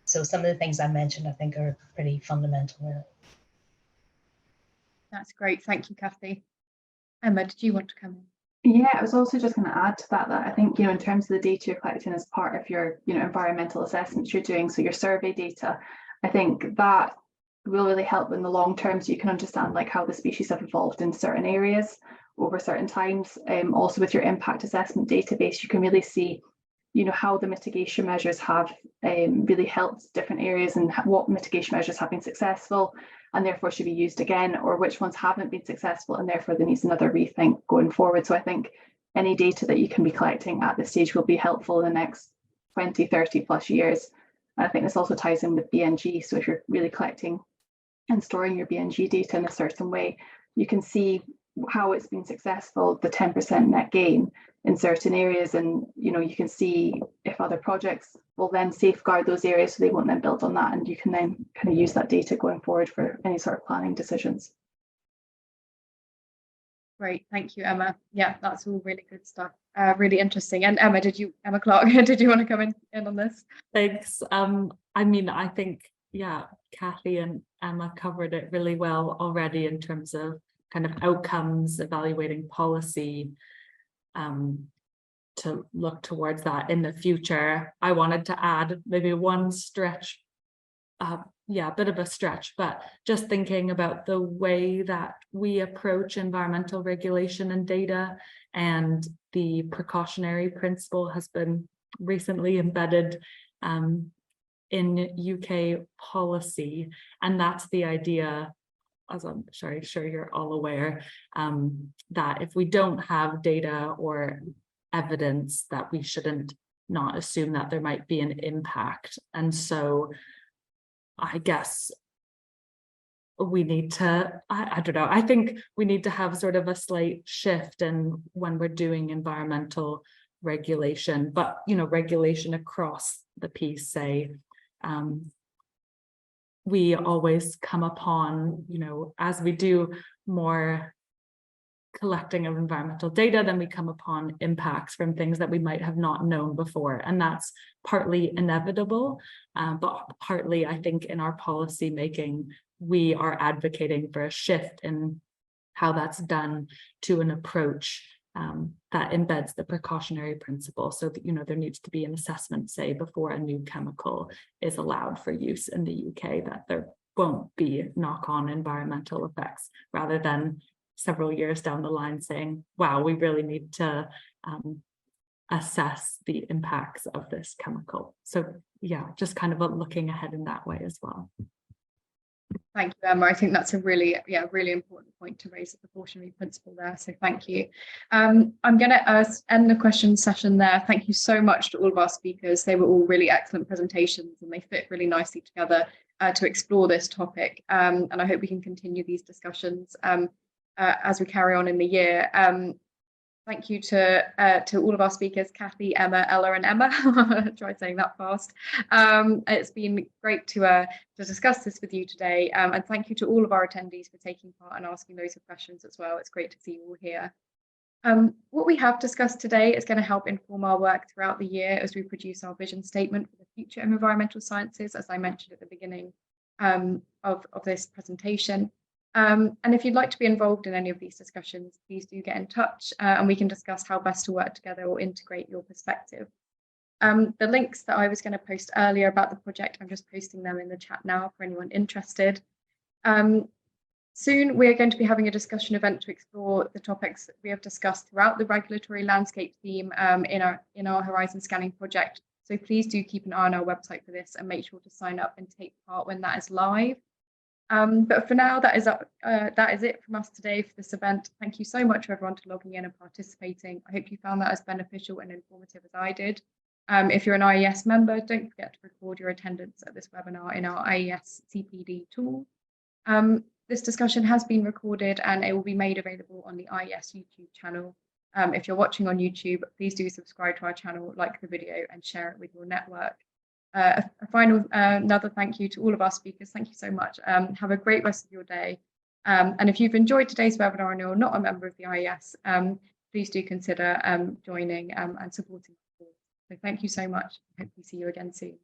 So some of the things I mentioned, I think, are pretty fundamental. That's great. Thank you, Cathy. Emma, did you want to come in? Yeah, I was also just going to add to that I think, in terms of the data you're collecting as part of your, environmental assessments you're doing, so your survey data, I think that will really help in the long term, so you can understand how the species have evolved in certain areas over certain times. Also with your impact assessment database, you can really see how the mitigation measures have really helped different areas, and what mitigation measures have been successful and therefore should be used again, or which ones haven't been successful and therefore there needs another rethink going forward. So I think any data that you can be collecting at this stage will be helpful in the next 20, 30 plus years. And I think this also ties in with BNG. So if you're really collecting and storing your BNG data in a certain way, you can see how it's been successful, the 10% net gain in certain areas, and you can see if other projects will then safeguard those areas so they won't then build on that, and you can then kind of use that data going forward for any sort of planning decisions. Great, thank you, Emma. Yeah, that's all really good stuff. Really interesting. And Emma Clarke, did you want to come in on this? Thanks. I mean, I think, yeah, Cathy and Emma covered it really well already in terms of kind of outcomes, evaluating policy, to look towards that in the future. I wanted to add maybe one stretch, a bit of a stretch, but just thinking about the way that we approach environmental regulation and data, and the precautionary principle has been recently embedded in UK policy, and that's the idea, as I'm sure you're all aware, that if we don't have data or evidence, that we shouldn't not assume that there might be an impact. And so I guess we need to, I don't know, I think we need to have sort of a slight shift in when we're doing environmental regulation, but, you know, regulation across the piece, say, we always come upon, you know, as we do more collecting of environmental data, then we come upon impacts from things that we might have not known before. And that's partly inevitable, but partly I think in our policy making, we are advocating for a shift in how that's done to an approach that embeds the precautionary principle. So that, you know, there needs to be an assessment, say, before a new chemical is allowed for use in the UK, that there won't be knock-on environmental effects, rather than several years down the line saying, wow, we really need to assess the impacts of this chemical. So yeah, just kind of looking ahead in that way as well. Thank you, Emma. I think that's a really, really important point to raise, the precautionary principle there. So thank you. I'm going to end the question session there. Thank you so much to all of our speakers. They were all really excellent presentations and they fit really nicely together to explore this topic. And I hope we can continue these discussions as we carry on in the year. Thank you to all of our speakers, Cathy, Emma, Ella, and Emma. Try saying that fast. It's been great to discuss this with you today. And thank you to all of our attendees for taking part and asking loads of questions as well. It's great to see you all here. What we have discussed today is going to help inform our work throughout the year as we produce our vision statement for the future of environmental sciences, as I mentioned at the beginning of this presentation. And if you'd like to be involved in any of these discussions, please do get in touch and we can discuss how best to work together or integrate your perspective. The links that I was going to post earlier about the project, I'm just posting them in the chat now for anyone interested. Soon we're going to be having a discussion event to explore the topics that we have discussed throughout the regulatory landscape theme in our Horizon Scanning project. So please do keep an eye on our website for this and make sure to sign up and take part when that is live. But for now, that is it from us today for this event. Thank you so much for everyone for logging in and participating. I hope you found that as beneficial and informative as I did. If you're an IES member, don't forget to record your attendance at this webinar in our IES CPD tool. This discussion has been recorded and it will be made available on the IES YouTube channel. If you're watching on YouTube, please do subscribe to our channel, like the video and share it with your network. Another thank you to all of our speakers. Thank you so much. Have a great rest of your day. And if you've enjoyed today's webinar and you're not a member of the IES, please do consider joining and supporting the course. So thank you so much. Hope we see you again soon.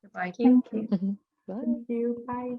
Goodbye. Thank you. Thank you. Bye.